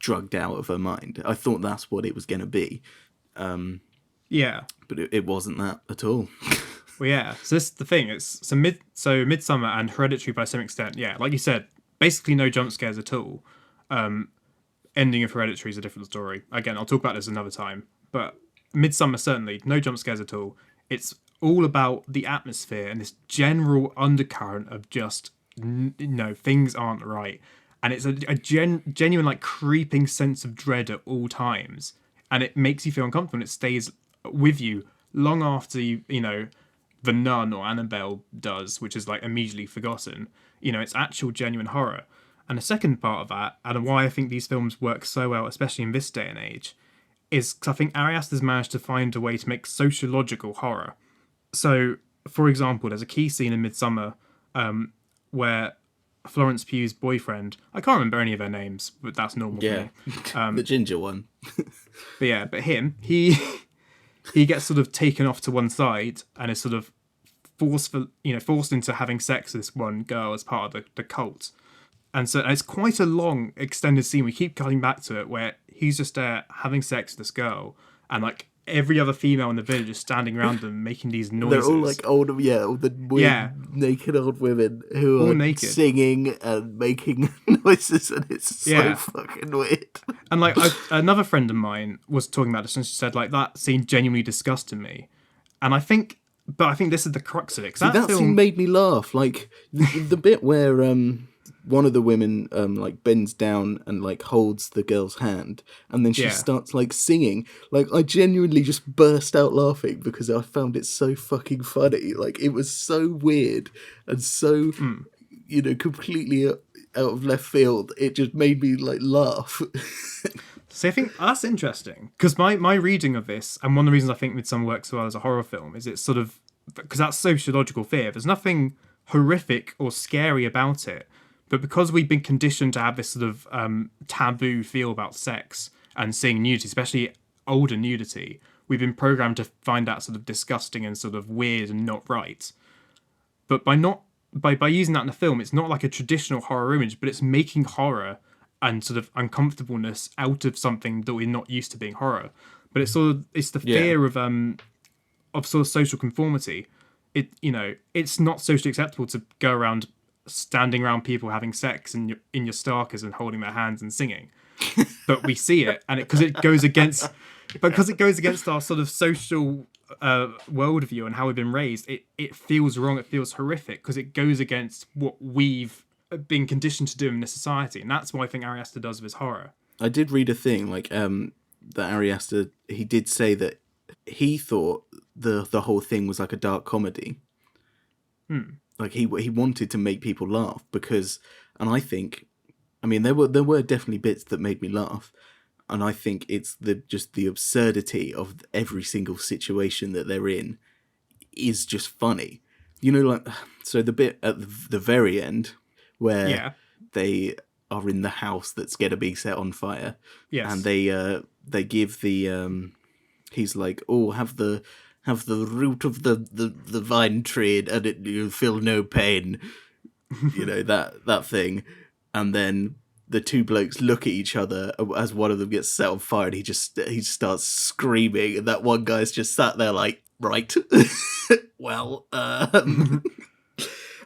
drugged out of her mind. I thought that's what it was going to be. But it wasn't that at all. Well, yeah. So this is the thing. It's Midsommar and Hereditary by some extent. Yeah, like you said, basically no jump scares at all. Ending of Hereditary is a different story. Again, I'll talk about this another time. But Midsommar, certainly, no jump scares at all. It's all about the atmosphere and this general undercurrent of just, things aren't right. And it's a genuine, like, creeping sense of dread at all times. And it makes you feel uncomfortable, and it stays with you long after The Nun or Annabelle does, which is like immediately forgotten. You know, it's actual genuine horror. And the second part of that, and why I think these films work so well, especially in this day and age, is because I think Ari Aster's managed to find a way to make sociological horror. So, for example, there's a key scene in Midsommar where Florence Pugh's boyfriend, I can't remember any of their names, but that's normal for me. The ginger one. but him, he gets sort of taken off to one side and is sort of forced into having sex with this one girl as part of the cult. And so it's quite a long, extended scene. We keep cutting back to it where he's just there having sex with this girl, and like every other female in the village is standing around them making these noises. They're all like all the weird naked old women who all are naked, singing and making noises, and it's so fucking weird. And like another friend of mine was talking about this, and she said like that scene genuinely disgusted me. And I think this is the crux of it. That scene made me laugh. Like the bit where one of the women like bends down and like holds the girl's hand, and then she starts like singing. Like I genuinely just burst out laughing because I found it so fucking funny. Like it was so weird and so completely out of left field. It just made me like laugh. So I think that's interesting, because my reading of this, and one of the reasons I think Midsommar works well as a horror film, is it's sort of because that's sociological fear. There's nothing horrific or scary about it. But because we've been conditioned to have this sort of taboo feel about sex and seeing nudity, especially older nudity, we've been programmed to find that sort of disgusting and sort of weird and not right. But by using that in a film, it's not like a traditional horror image, but it's making horror and sort of uncomfortableness out of something that we're not used to being horror. But it's the fear of sort of social conformity. It's not socially acceptable to go around standing around people having sex in your starkers and holding their hands and singing, but we see it, and because it goes against our sort of social worldview and how we've been raised, it feels wrong. It feels horrific because it goes against what we've been conditioned to do in this society, and that's what I think Ari Aster does with his horror. I did read a thing like that Ari Aster, he did say that he thought the whole thing was like a dark comedy. Like he wanted to make people laugh because, and I think, I mean, there were definitely bits that made me laugh, and I think it's the absurdity of every single situation that they're in is just funny. You know, like, so the bit at the very end where they are in the house that's going to be set on fire, and they give the he's like, oh, have the root of the vine tree and you'll feel no pain. You know, that thing. And then the two blokes look at each other as one of them gets set on fire, and he starts screaming, and that one guy's just sat there like, right. Well, and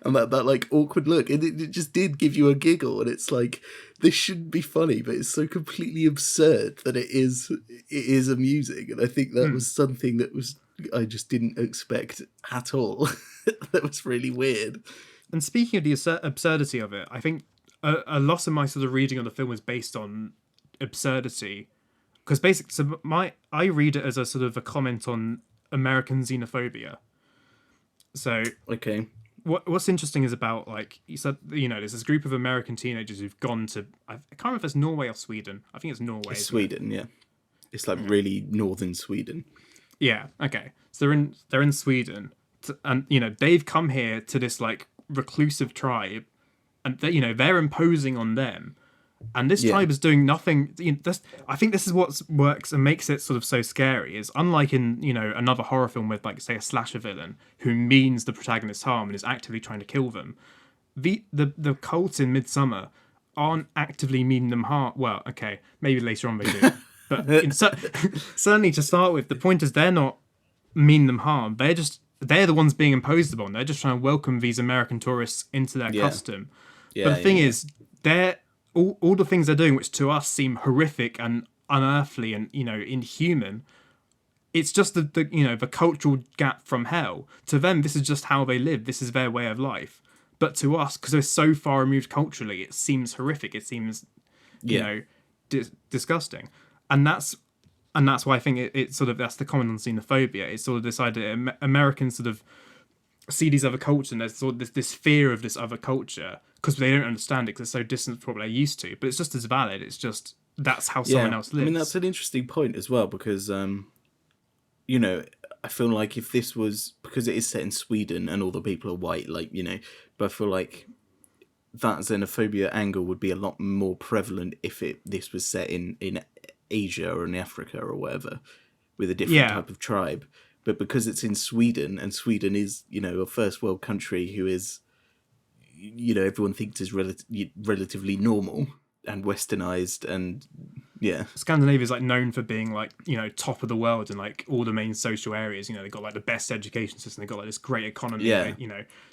that like awkward look, and it just did give you a giggle, and it's like, this shouldn't be funny, but it's so completely absurd that it is amusing, and I think that was something that I just didn't expect at all. That was really weird. And speaking of the absurdity of it, I think a lot of my sort of reading of the film was based on absurdity, because basically, so I read it as a sort of a comment on American xenophobia. So okay. What's interesting is about, like you said, you know, there's this group of American teenagers who've gone to, I can't remember if it's Norway or Sweden. I think it's Norway. It's Sweden, yeah. It's like really northern Sweden. Yeah. Okay. So they're in Sweden, and you know they've come here to this like reclusive tribe, and they're imposing on them, and this tribe is doing nothing. I think this is what works and makes it sort of so scary. Is unlike in another horror film with, like, say, a slasher villain who means the protagonist harm and is actively trying to kill them. The cult in Midsommar aren't actively meaning them harm. Well, okay, maybe later on they do, but certainly to start with, the point is they're not mean them harm. They're the ones being imposed upon. They're just trying to welcome these American tourists into their custom. But the thing is, they're all the things they're doing, which to us seem horrific and unearthly and inhuman. It's just the cultural gap from hell. To them, this is just how they live. This is their way of life. But to us, because we're so far removed culturally, it seems horrific. It seems, disgusting. And that's why I think it's sort of, that's the comment on xenophobia. It's sort of this idea Americans sort of see these other cultures, and there's sort of this fear of this other culture because they don't understand it because it's so distant from what they're used to. But it's just as valid. It's just that's how someone else lives. I mean, that's an interesting point as well because, I feel like if this was, because it is set in Sweden and all the people are white, but I feel like that xenophobia angle would be a lot more prevalent if this was set in Asia or in Africa or whatever, with a different type of tribe. But because it's in Sweden, and Sweden is, a first world country who is, everyone thinks is relatively normal and westernized, and Scandinavia is like known for being like, top of the world in like all the main social areas. They've got like the best education system. They've got like this great economy. Yeah.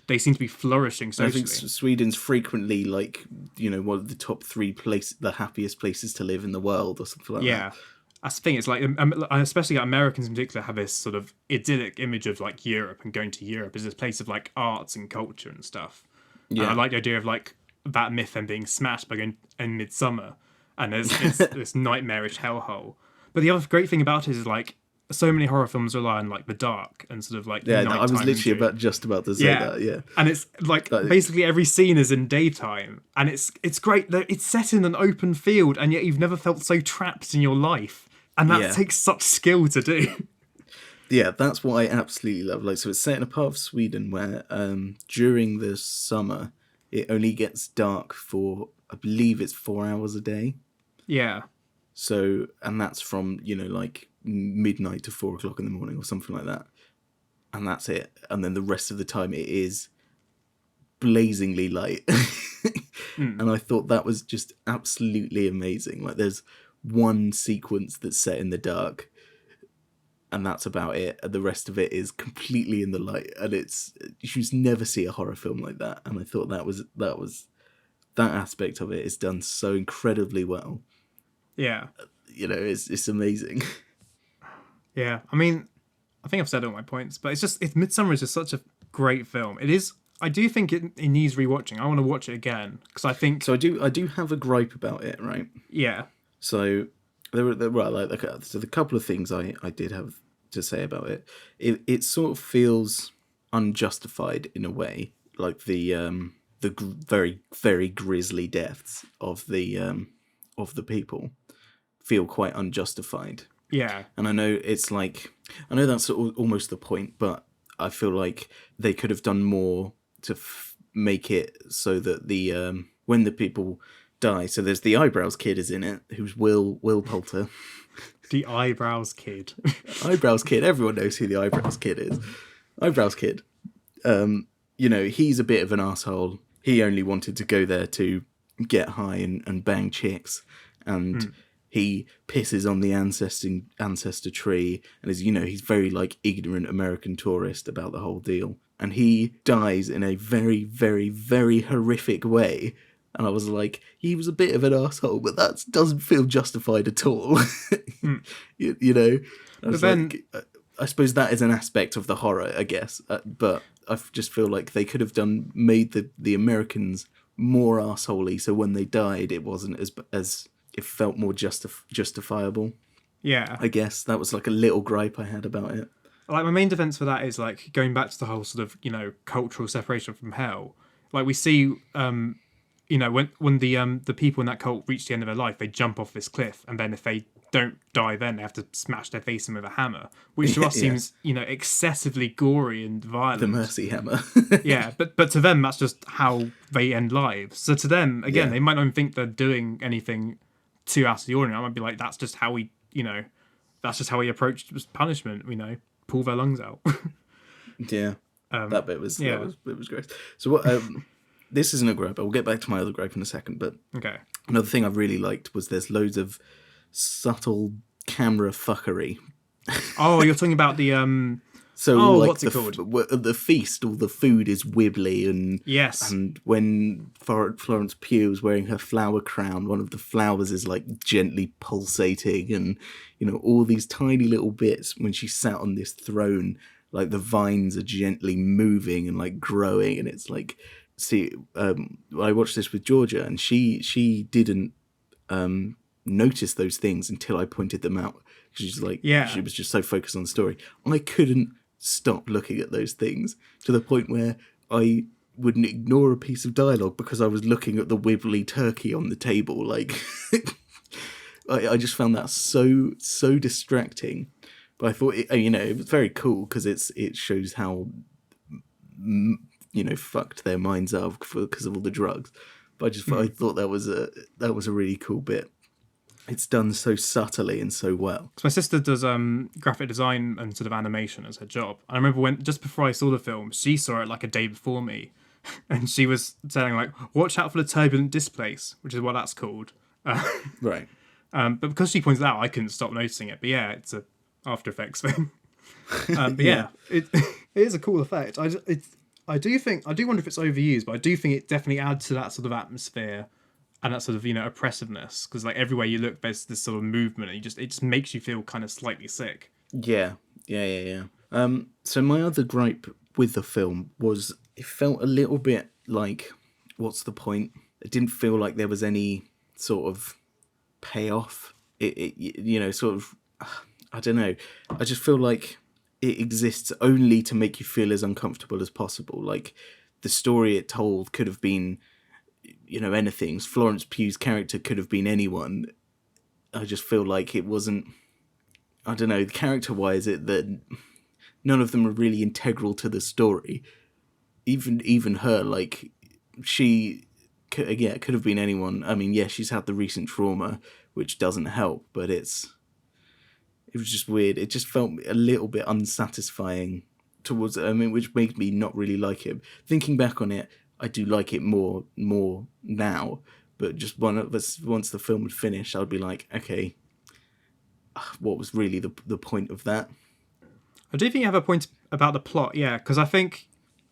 They seem to be flourishing socially. I think Sweden's frequently like, one of the top 3 places, the happiest places to live in the world or something like that. Yeah. That's the thing. It's like, especially Americans in particular, have this sort of idyllic image of like Europe, and going to Europe is this place of like arts and culture and stuff. Yeah. And I like the idea of like that myth then being smashed by going in Midsommar, and there's this nightmarish hellhole. But the other great thing about it is like so many horror films rely on like the dark and sort of like I was literally just about to say that. Yeah, and it's like basically every scene is in daytime, and it's great. It's set in an open field, and yet you've never felt so trapped in your life, and that takes such skill to do. Yeah, that's what I absolutely love. Like, so it's set in a part of Sweden where during the summer it only gets dark for, I believe it's 4 hours a day. Yeah. So, and that's from, like midnight to 4 o'clock in the morning or something like that. And that's it. And then the rest of the time it is blazingly light. And I thought that was just absolutely amazing. Like, there's one sequence that's set in the dark, and that's about it. And the rest of it is completely in the light. And you just never see a horror film like that. And I thought that aspect of it is done so incredibly well. Yeah. It's amazing. Yeah. I mean, I think I've said all my points, but Midsommar is just such a great film. It is. I do think it needs rewatching. I want to watch it again because I think. So I do have a gripe about it, right? Yeah. So So the couple of things I did have to say about it, it sort of feels unjustified in a way, like very very grisly deaths of the people feel quite unjustified. Yeah. And I know it's like, I know that's almost the point, but I feel like they could have done more to make it so that when the people die, so there's the eyebrows kid is in it, who's Will Poulter. The eyebrows kid. Eyebrows kid, everyone knows who the eyebrows kid is. Eyebrows kid. He's a bit of an asshole. He only wanted to go there to get high and bang chicks, and he pisses on the ancestor tree, and he's very like ignorant American tourist about the whole deal, and he dies in a very very very horrific way. And I was like, he was a bit of an asshole, but that doesn't feel justified at all. But then, I suppose that is an aspect of the horror, I guess. But I just feel like they could have made the Americans more assholey, so when they died, it wasn't as it felt more justifiable. Yeah, I guess that was like a little gripe I had about it. Like, my main defense for that is like going back to the whole sort of cultural separation from hell. Like we see. When the people in that cult reach the end of their life, they jump off this cliff, and then if they don't die, then they have to smash their face in with a hammer, which to us seems excessively gory and violent. The mercy hammer. Yeah, but to them that's just how they end lives. So to them, again, they might not even think they're doing anything too out of the ordinary. I might be like, that's just how we approached punishment. Pull their lungs out. Yeah, that bit was it was great. So what? This isn't a gripe. I'll get back to my other gripe in a second. But okay. Another thing I really liked was there's loads of subtle camera fuckery. Oh, you're talking about the what's it called? The feast, all the food is wibbly, and yes. And when Florence Pugh is wearing her flower crown, one of the flowers is like gently pulsating, and all these tiny little bits when she sat on this throne, like the vines are gently moving and like growing, and it's like. See, I watched this with Georgia, and she didn't notice those things until I pointed them out. She's like, she was just so focused on the story. I couldn't stop looking at those things to the point where I wouldn't ignore a piece of dialogue because I was looking at the wibbly turkey on the table. Like, I just found that so distracting. But I thought, it was very cool because it shows how. Fucked their minds up because of all the drugs. But I thought that was a really cool bit. It's done so subtly and so well. So my sister does graphic design and sort of animation as her job. And I remember just before I saw the film, she saw it like a day before me, and she was saying like, "Watch out for the turbulent displace," which is what that's called. Right. But because she pointed it out, I couldn't stop noticing it. But yeah, it's a After Effects thing. But it is a cool effect. I do wonder if it's overused, but I do think it definitely adds to that sort of atmosphere and that sort of oppressiveness, because like everywhere you look there's this sort of movement, and it just makes you feel kind of slightly sick. Yeah. So my other gripe with the film was it felt a little bit like, what's the point? It didn't feel like there was any sort of payoff. It sort of, I don't know. I just feel like it exists only to make you feel as uncomfortable as possible. Like, the story it told could have been, anything. Florence Pugh's character could have been anyone. I just feel like it wasn't, I don't know, character-wise, that none of them are really integral to the story. Even her, like, she, could have been anyone. I mean, yeah, she's had the recent trauma, which doesn't help, but it was just weird. It just felt a little bit unsatisfying towards, which made me not really like it. Thinking back on it, I do like it more now. But just once the film would finish, I'd be like, okay, what was really the point of that? I do think you have a point about the plot, yeah, because I think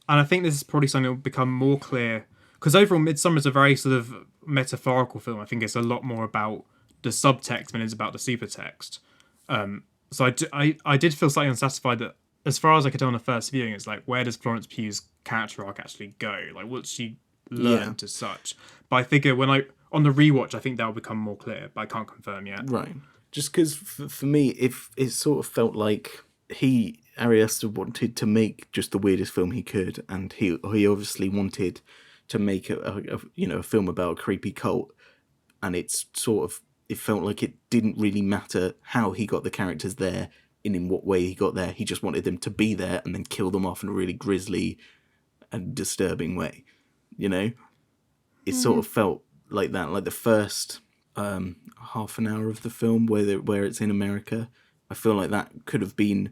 this is probably something that will become more clear. Because overall, Midsommar is a very sort of metaphorical film. I think it's a lot more about the subtext than it's about the supertext. So I did feel slightly unsatisfied that, as far as I could tell on the first viewing, it's like, where does Florence Pugh's character arc actually go? Like, what's she learned as such? But I figure on the rewatch, I think that will become more clear, but I can't confirm yet. Right. Just because for me, if it sort of felt like Ari Aster wanted to make just the weirdest film he could, and he obviously wanted to make a film about a creepy cult, and it felt like it didn't really matter how he got the characters there and in what way he got there. He just wanted them to be there and then kill them off in a really grisly and disturbing way. It sort of felt like that, like the first half an hour of the film where it's in America. I feel like that could have been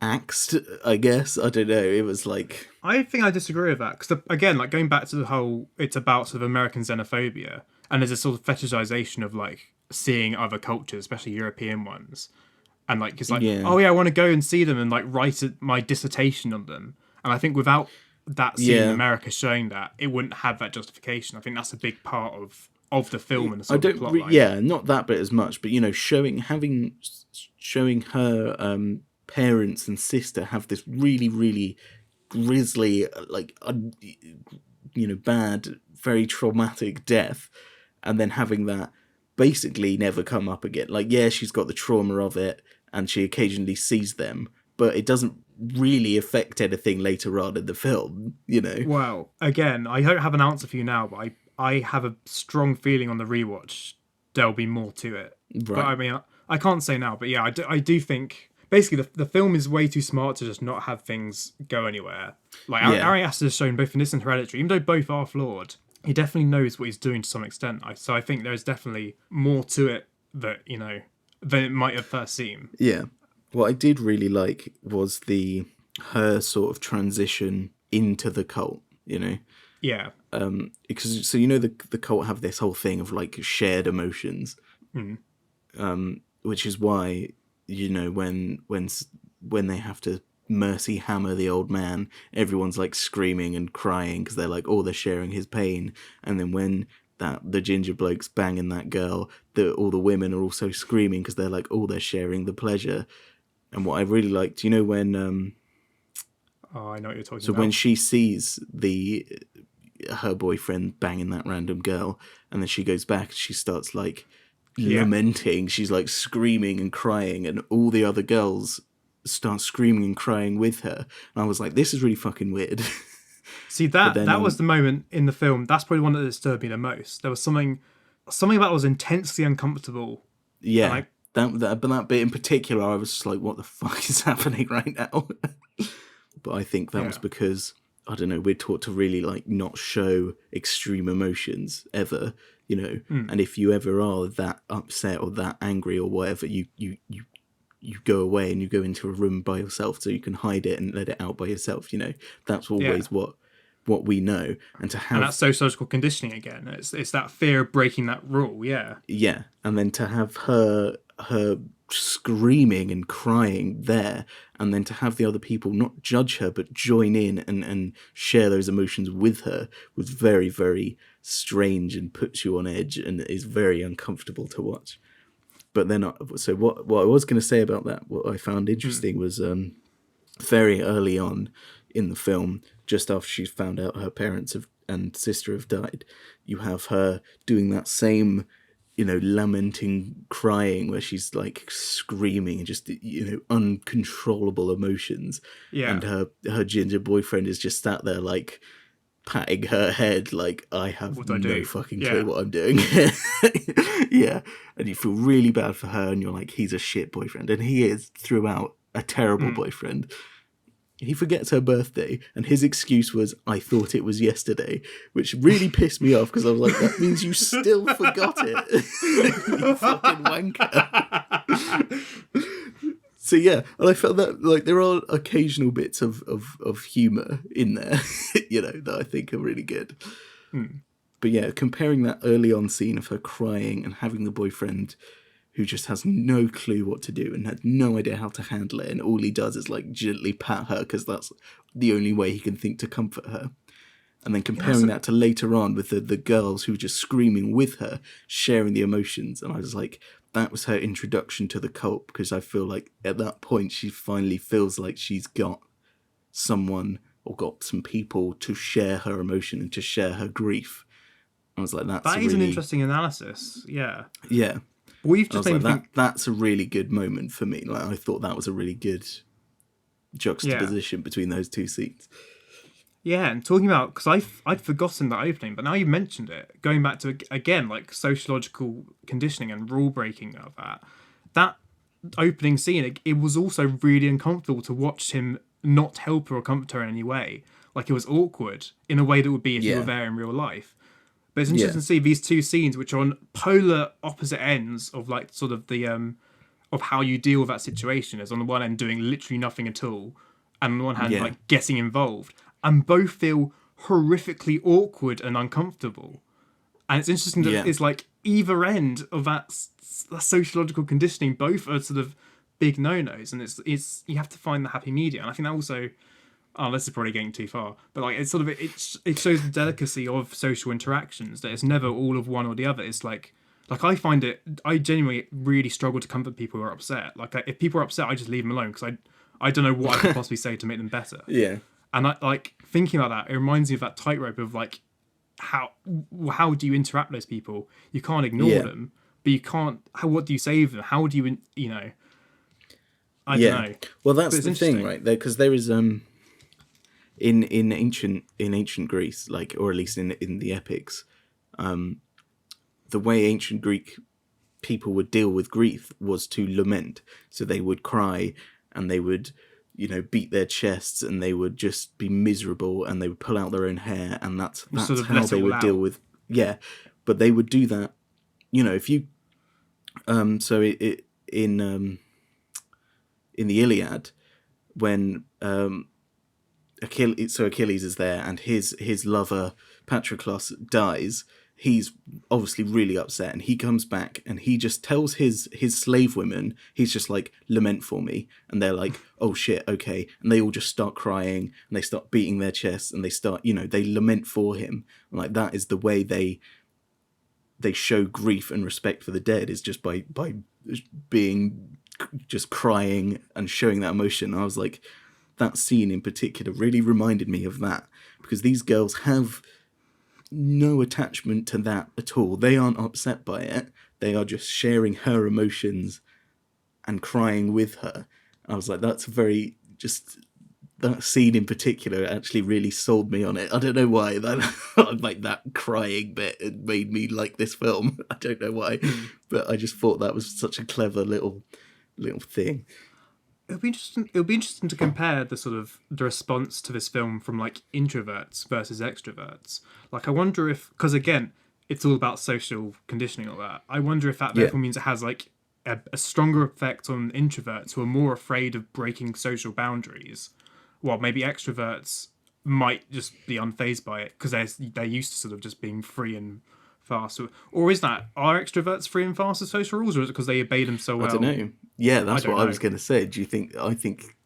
axed, I guess. I don't know. It was like... I think I disagree with that. Because, again, like going back to the whole, it's about sort of American xenophobia. And there's a sort of fetishization of like seeing other cultures, especially European ones. And like, it's like, oh yeah, I want to go and see them and like write my dissertation on them. And I think without that scene in America showing that, it wouldn't have that justification. I think that's a big part of the film and the sort of plot line. Not that bit as much, but showing her parents and sister have this really, really grisly, like bad, very traumatic death, and then having that basically never come up again. Like, yeah, she's got the trauma of it, and she occasionally sees them, but it doesn't really affect anything later on in the film, Well, again, I don't have an answer for you now, but I have a strong feeling on the rewatch there'll be more to it. Right. But I mean, I can't say now, but yeah, I do think basically the film is way too smart to just not have things go anywhere. Like Ari Aster has shown both in this and Hereditary, even though both are flawed, he definitely knows what he's doing to some extent. So I think there's definitely more to it that than it might have first seemed. Yeah. What I did really like was her sort of transition into the cult, Yeah. Because the cult have this whole thing of like shared emotions, which is why when they have to mercy hammer the old man, everyone's like screaming and crying because they're like, oh, they're sharing his pain, and then when the ginger bloke's banging that girl, all the women are also screaming because they're like, oh, they're sharing the pleasure. And what I really liked, when I know what you're talking about. So when she sees her boyfriend banging that random girl, and then she goes back, she starts like lamenting. She's like screaming and crying, and all the other girls start screaming and crying with her. And I was like, this is really fucking weird. See, that was the moment in the film. That's probably one that disturbed me the most. There was something about it was intensely uncomfortable. Yeah. That bit in particular, I was just like, what the fuck is happening right now? But I think that was because, I don't know, we're taught to really like not show extreme emotions ever, and if you ever are that upset or that angry or whatever, you go away and you go into a room by yourself so you can hide it and let it out by yourself. That's always what we know. And that's sociological conditioning again. It's that fear of breaking that rule. Yeah. And then to have her screaming and crying there, and then to have the other people not judge her but join in and share those emotions with her was very, very strange and puts you on edge and is very uncomfortable to watch. But then, so what I was going to say about that, what I found interesting was very early on in the film, just after she's found out her parents and sister have died, you have her doing that same, lamenting, crying, where she's like screaming and just, uncontrollable emotions. Yeah. And her ginger boyfriend is just sat there like patting her head like, I have no fucking clue what I'm doing. Yeah. And you feel really bad for her and you're like, he's a shit boyfriend. And he is throughout a terrible boyfriend. He forgets her birthday, and his excuse was, I thought it was yesterday, which really pissed me off because I was like, that means you still forgot it. You fucking wanker. So yeah, and I felt that like there are occasional bits of humour in there, that I think are really good. But yeah, comparing that early on scene of her crying and having the boyfriend who just has no clue what to do and had no idea how to handle it, and all he does is like gently pat her because that's the only way he can think to comfort her. And then comparing that to later on with the girls who were just screaming with her, sharing the emotions. And I was like, that was her introduction to the cult, because I feel like at that point she finally feels like she's got someone or got some people to share her emotion and to share her grief. I was like, that is an interesting analysis. Yeah. Yeah. But we've I just was made like, me think. that's a really good moment for me. Like, I thought that was a really good Yeah, juxtaposition between those two scenes. yeah, and talking about because I'd forgotten that opening, but now you mentioned it. Going back to again like sociological conditioning and rule breaking of that opening scene, it was also really uncomfortable to watch him not help her or comfort her in any way. Like it was awkward in a way that would be if you were Yeah, there in real life. But it's yeah, interesting to see these two scenes, which are on polar opposite ends of like sort of the of how you deal with that situation. Is on the one end doing literally nothing at all, and on the one hand yeah, like getting involved, and both feel horrifically awkward and uncomfortable. And it's interesting that yeah, it's like either end of that sociological conditioning, both are sort of big no-nos, and it's you have to find the happy medium. And I think that also, oh, this is probably getting too far, but like it's sort of it shows the delicacy of social interactions that it's never all of one or the other. It's like I genuinely really struggle to comfort people who are upset. Like if people are upset, I just leave them alone because I don't know what I could possibly say to make them better. yeah, And I like thinking about that. It reminds me of that tightrope of like how do you interact with those people? You can't ignore yeah, them, but you can't. What do you say to them? How do you I don't yeah. know. Well, But that's it's the thing, interesting. right? There, because there is in ancient Greece, like, or at least in the epics, the way ancient Greek people would deal with grief was to lament. So they would cry, and they would, beat their chests, and they would just be miserable, and they would pull out their own hair, and that's You sort that's of how let it they all would deal out. with. Yeah, but they would do that. If you so it in the Iliad, when Achilles is there, and his lover Patroclus dies. He's obviously really upset, and he comes back, and he just tells his slave women, he's just like, lament for me, and they're like, oh shit, okay, and they all just start crying, and they start beating their chests, and they start, they lament for him. And like, that is the way they show grief and respect for the dead, is just by being, just crying and showing that emotion. I was like, that scene in particular really reminded me of that, because these girls have no attachment to that at all. They aren't upset by it. They are just sharing her emotions and crying with her. I was like, that's very, just that scene in particular actually really sold me on it. I don't know why. That like, that crying bit, it made me like this film. I don't know why, but I just thought that was such a clever little thing. It'll be interesting to compare the sort of the response to this film from like introverts versus extroverts. Like I wonder if, because again, it's all about social conditioning and all that. I wonder if that Yeah, therefore means it has like a stronger effect on introverts who are more afraid of breaking social boundaries, while maybe extroverts might just be unfazed by it because they're used to sort of just being free and fast. Or is that, are extroverts free and fast with social rules, or is it because they obey them so I don't well? know. Yeah, I that's don't what I know. was going to say. Do you think? I think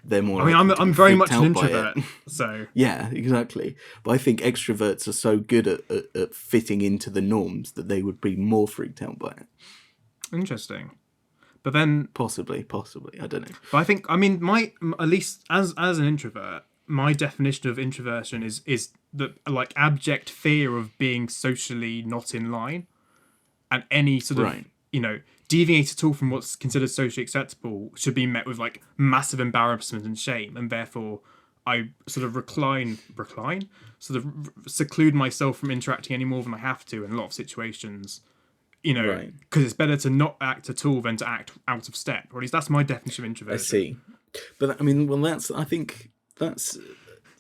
they're more I mean, I'm likely to be I'm very freaked much an out by it. introvert, so Yeah, exactly. But I think extroverts are so good at fitting into the norms that they would be more freaked out by it. interesting. But then, Possibly. I don't know. but I think, I mean, my at least as an introvert, my definition of introversion is the like abject fear of being socially not in line, and any sort of Right. deviate at all from what's considered socially acceptable should be met with like massive embarrassment and shame, and therefore I sort of sort of seclude myself from interacting any more than I have to in a lot of situations. Right. Because it's better to not act at all than to act out of step. Or at least that's my definition of I introversion. see. But I mean, well, I think that's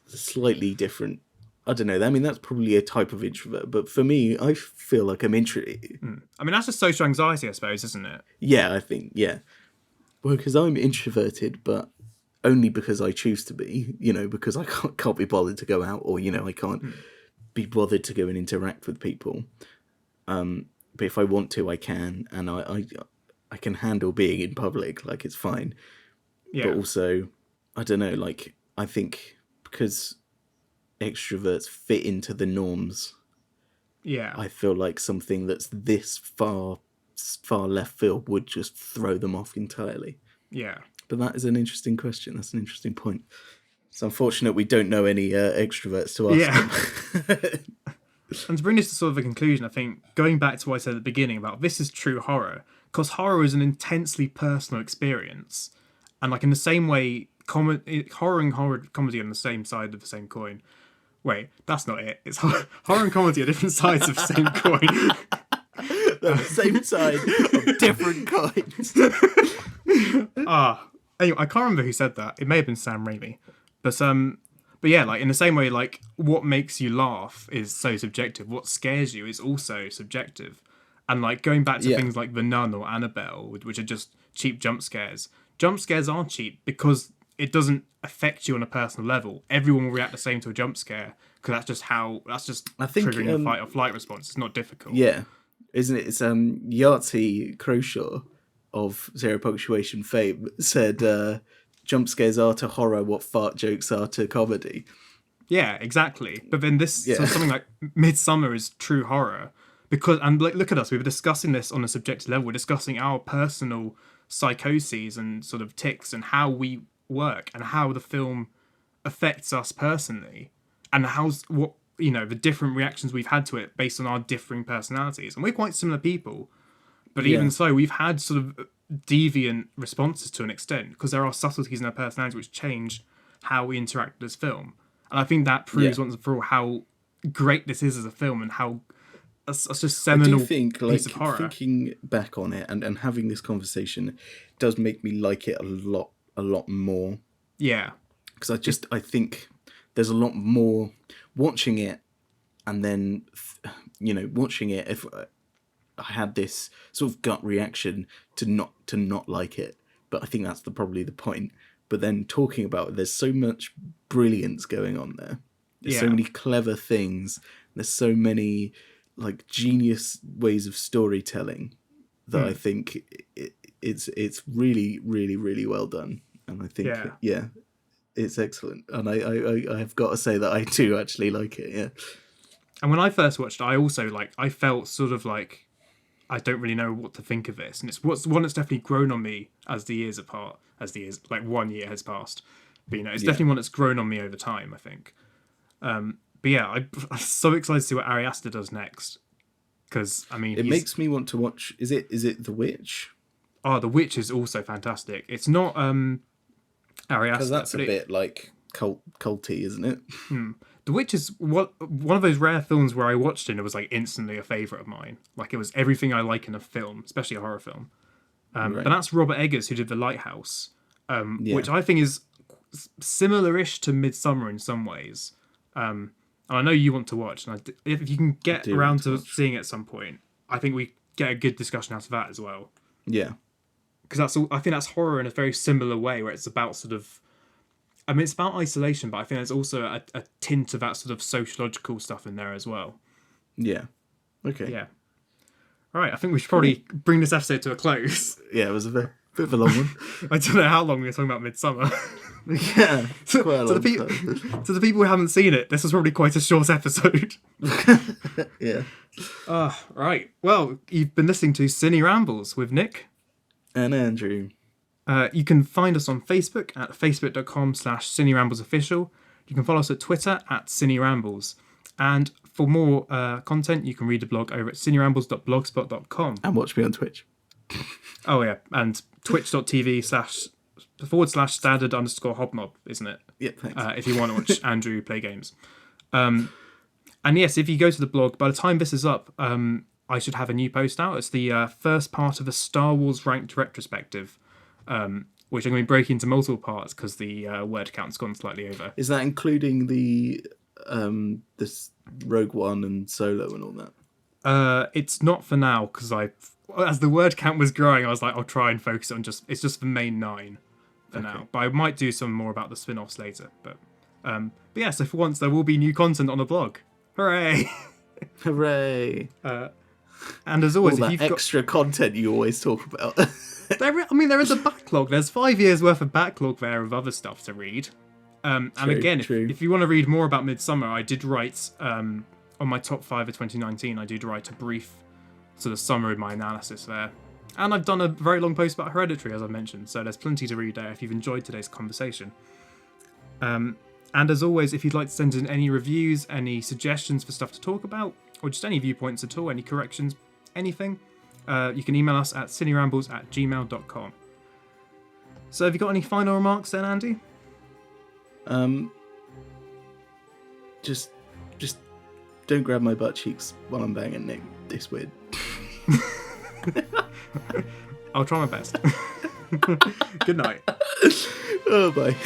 slightly different. I don't know. I mean, that's probably a type of introvert. But for me, I feel like I'm intro. I mean, that's just social anxiety, I suppose, isn't it? Yeah, I think, yeah. Well, because I'm introverted, but only because I choose to be, because I can't be bothered to go out, or, I can't be bothered to go and interact with people. But if I want to, I can, and I can handle being in public, like, it's fine. But Yeah, also, I don't know, like, I think because extroverts fit into the norms, yeah, I feel like something that's this far left field would just throw them off entirely. yeah. But that is an interesting question. That's an interesting point. It's unfortunate we don't know any extroverts to ask Yeah. them. And to bring this to sort of a conclusion, I think going back to what I said at the beginning about this is true horror, because horror is an intensely personal experience, and like in the same way, horror and comedy are on the same side of the same coin. Wait, that's not it. It's horror and comedy are different sides of the same coin. They're the same side of different coins. Anyway, I can't remember who said that. It may have been Sam Raimi, but yeah, like in the same way, like what makes you laugh is so subjective. What scares you is also subjective, and like going back to things like The Nun or Annabelle, which are just cheap jump scares. Jump scares are cheap because it doesn't affect you on a personal level. Everyone will react the same to a jump scare because that's just I think, triggering a fight or flight response. It's not difficult. Yeah, isn't it? It's Yahtzee Croshaw of Zero Punctuation fame said, "Jump scares are to horror what fart jokes are to comedy." Yeah, exactly. But then so something like Midsommar is true horror because, and like look at us, we were discussing this on a subjective level. We're discussing our personal psychoses and sort of tics and how we work and how the film affects us personally and the different reactions we've had to it based on our differing personalities. And we're quite similar people, but even so, we've had sort of deviant responses to an extent because there are subtleties in our personality which change how we interact with this film. And I think that proves once and for all how great this is as a film and how it's just seminal piece of horror. Thinking back on it and having this conversation does make me like it a lot more. Yeah. Because I think there's a lot more watching it and then, watching it, if I had this sort of gut reaction to not like it, but I think that's probably the point. But then talking about it, there's so much brilliance going on there. There's so many clever things. There's so many like genius ways of storytelling that I think it's really, really, really well done. And I think it's excellent. And I have got to say that I do actually like it. Yeah. And when I first watched it, I also I felt sort of like I don't really know what to think of this, and it's one that's definitely grown on me as the years like 1 year has passed. But it's definitely one that's grown on me over time, I think. But yeah, I'm so excited to see what Ari Aster does next, because I mean, it makes me want to watch. Is it The Witch? Oh, The Witch is also fantastic. It's not Ari Aster, because that's a bit like culty, isn't it? The Witch is one of those rare films where I watched it and it was like instantly a favourite of mine. Like it was everything I like in a film, especially a horror film. But that's Robert Eggers who did The Lighthouse, which I think is similar-ish to Midsommar in some ways. And I know you want to watch, and if you can get around to seeing it at some point, I think we get a good discussion out of that as well. Yeah. Because I think that's horror in a very similar way, where it's about sort of, I mean, it's about isolation, but I think there's also a tint of that sort of sociological stuff in there as well. Yeah. Okay. Yeah. All right, I think we should probably bring this episode to a close. Yeah, it was a bit of a long one. I don't know how long we were talking about Midsommar. Yeah, to the people who haven't seen it, this was probably quite a short episode. Yeah. Right. Well, you've been listening to Ciné Rambles with Nick. And Andrew. You can find us on Facebook at facebook.com/CinéRamblesOfficial. You can follow us at Twitter at Ciné Rambles. And for more content, you can read the blog over at cinerambles.blogspot.com. And watch me on Twitch. Oh, yeah. And twitch.tv/standard_hobnob, isn't it? Yeah, thanks. If you want to watch Andrew play games. And yes, if you go to the blog, by the time this is up, I should have a new post out. It's the first part of a Star Wars ranked retrospective, which I'm going to be breaking into multiple parts because the word count's gone slightly over. Is that including the this Rogue One and Solo and all that? It's not for now because as the word count was growing, I was like, I'll try and focus on it's just the main 9 for now. But I might do some more about the spin-offs later. But yeah, so for once there will be new content on the blog. Hooray! Hooray! And as always, all if that you've extra content you always talk about. there is a backlog. There's 5 years worth of backlog there of other stuff to read. And again, if you want to read more about Midsommar, I did write on my top 5 of 2019. I did write a brief sort of summary of my analysis there, and I've done a very long post about Hereditary, as I mentioned. So there's plenty to read there if you've enjoyed today's conversation. And And as always, if you'd like to send in any reviews, any suggestions for stuff to talk about, or just any viewpoints at all, any corrections, anything, you can email us at cinerambles@gmail.com. So have you got any final remarks then, Andy? Just don't grab my butt cheeks while I'm banging Nick. It's weird. I'll try my best. Good night. Oh, bye.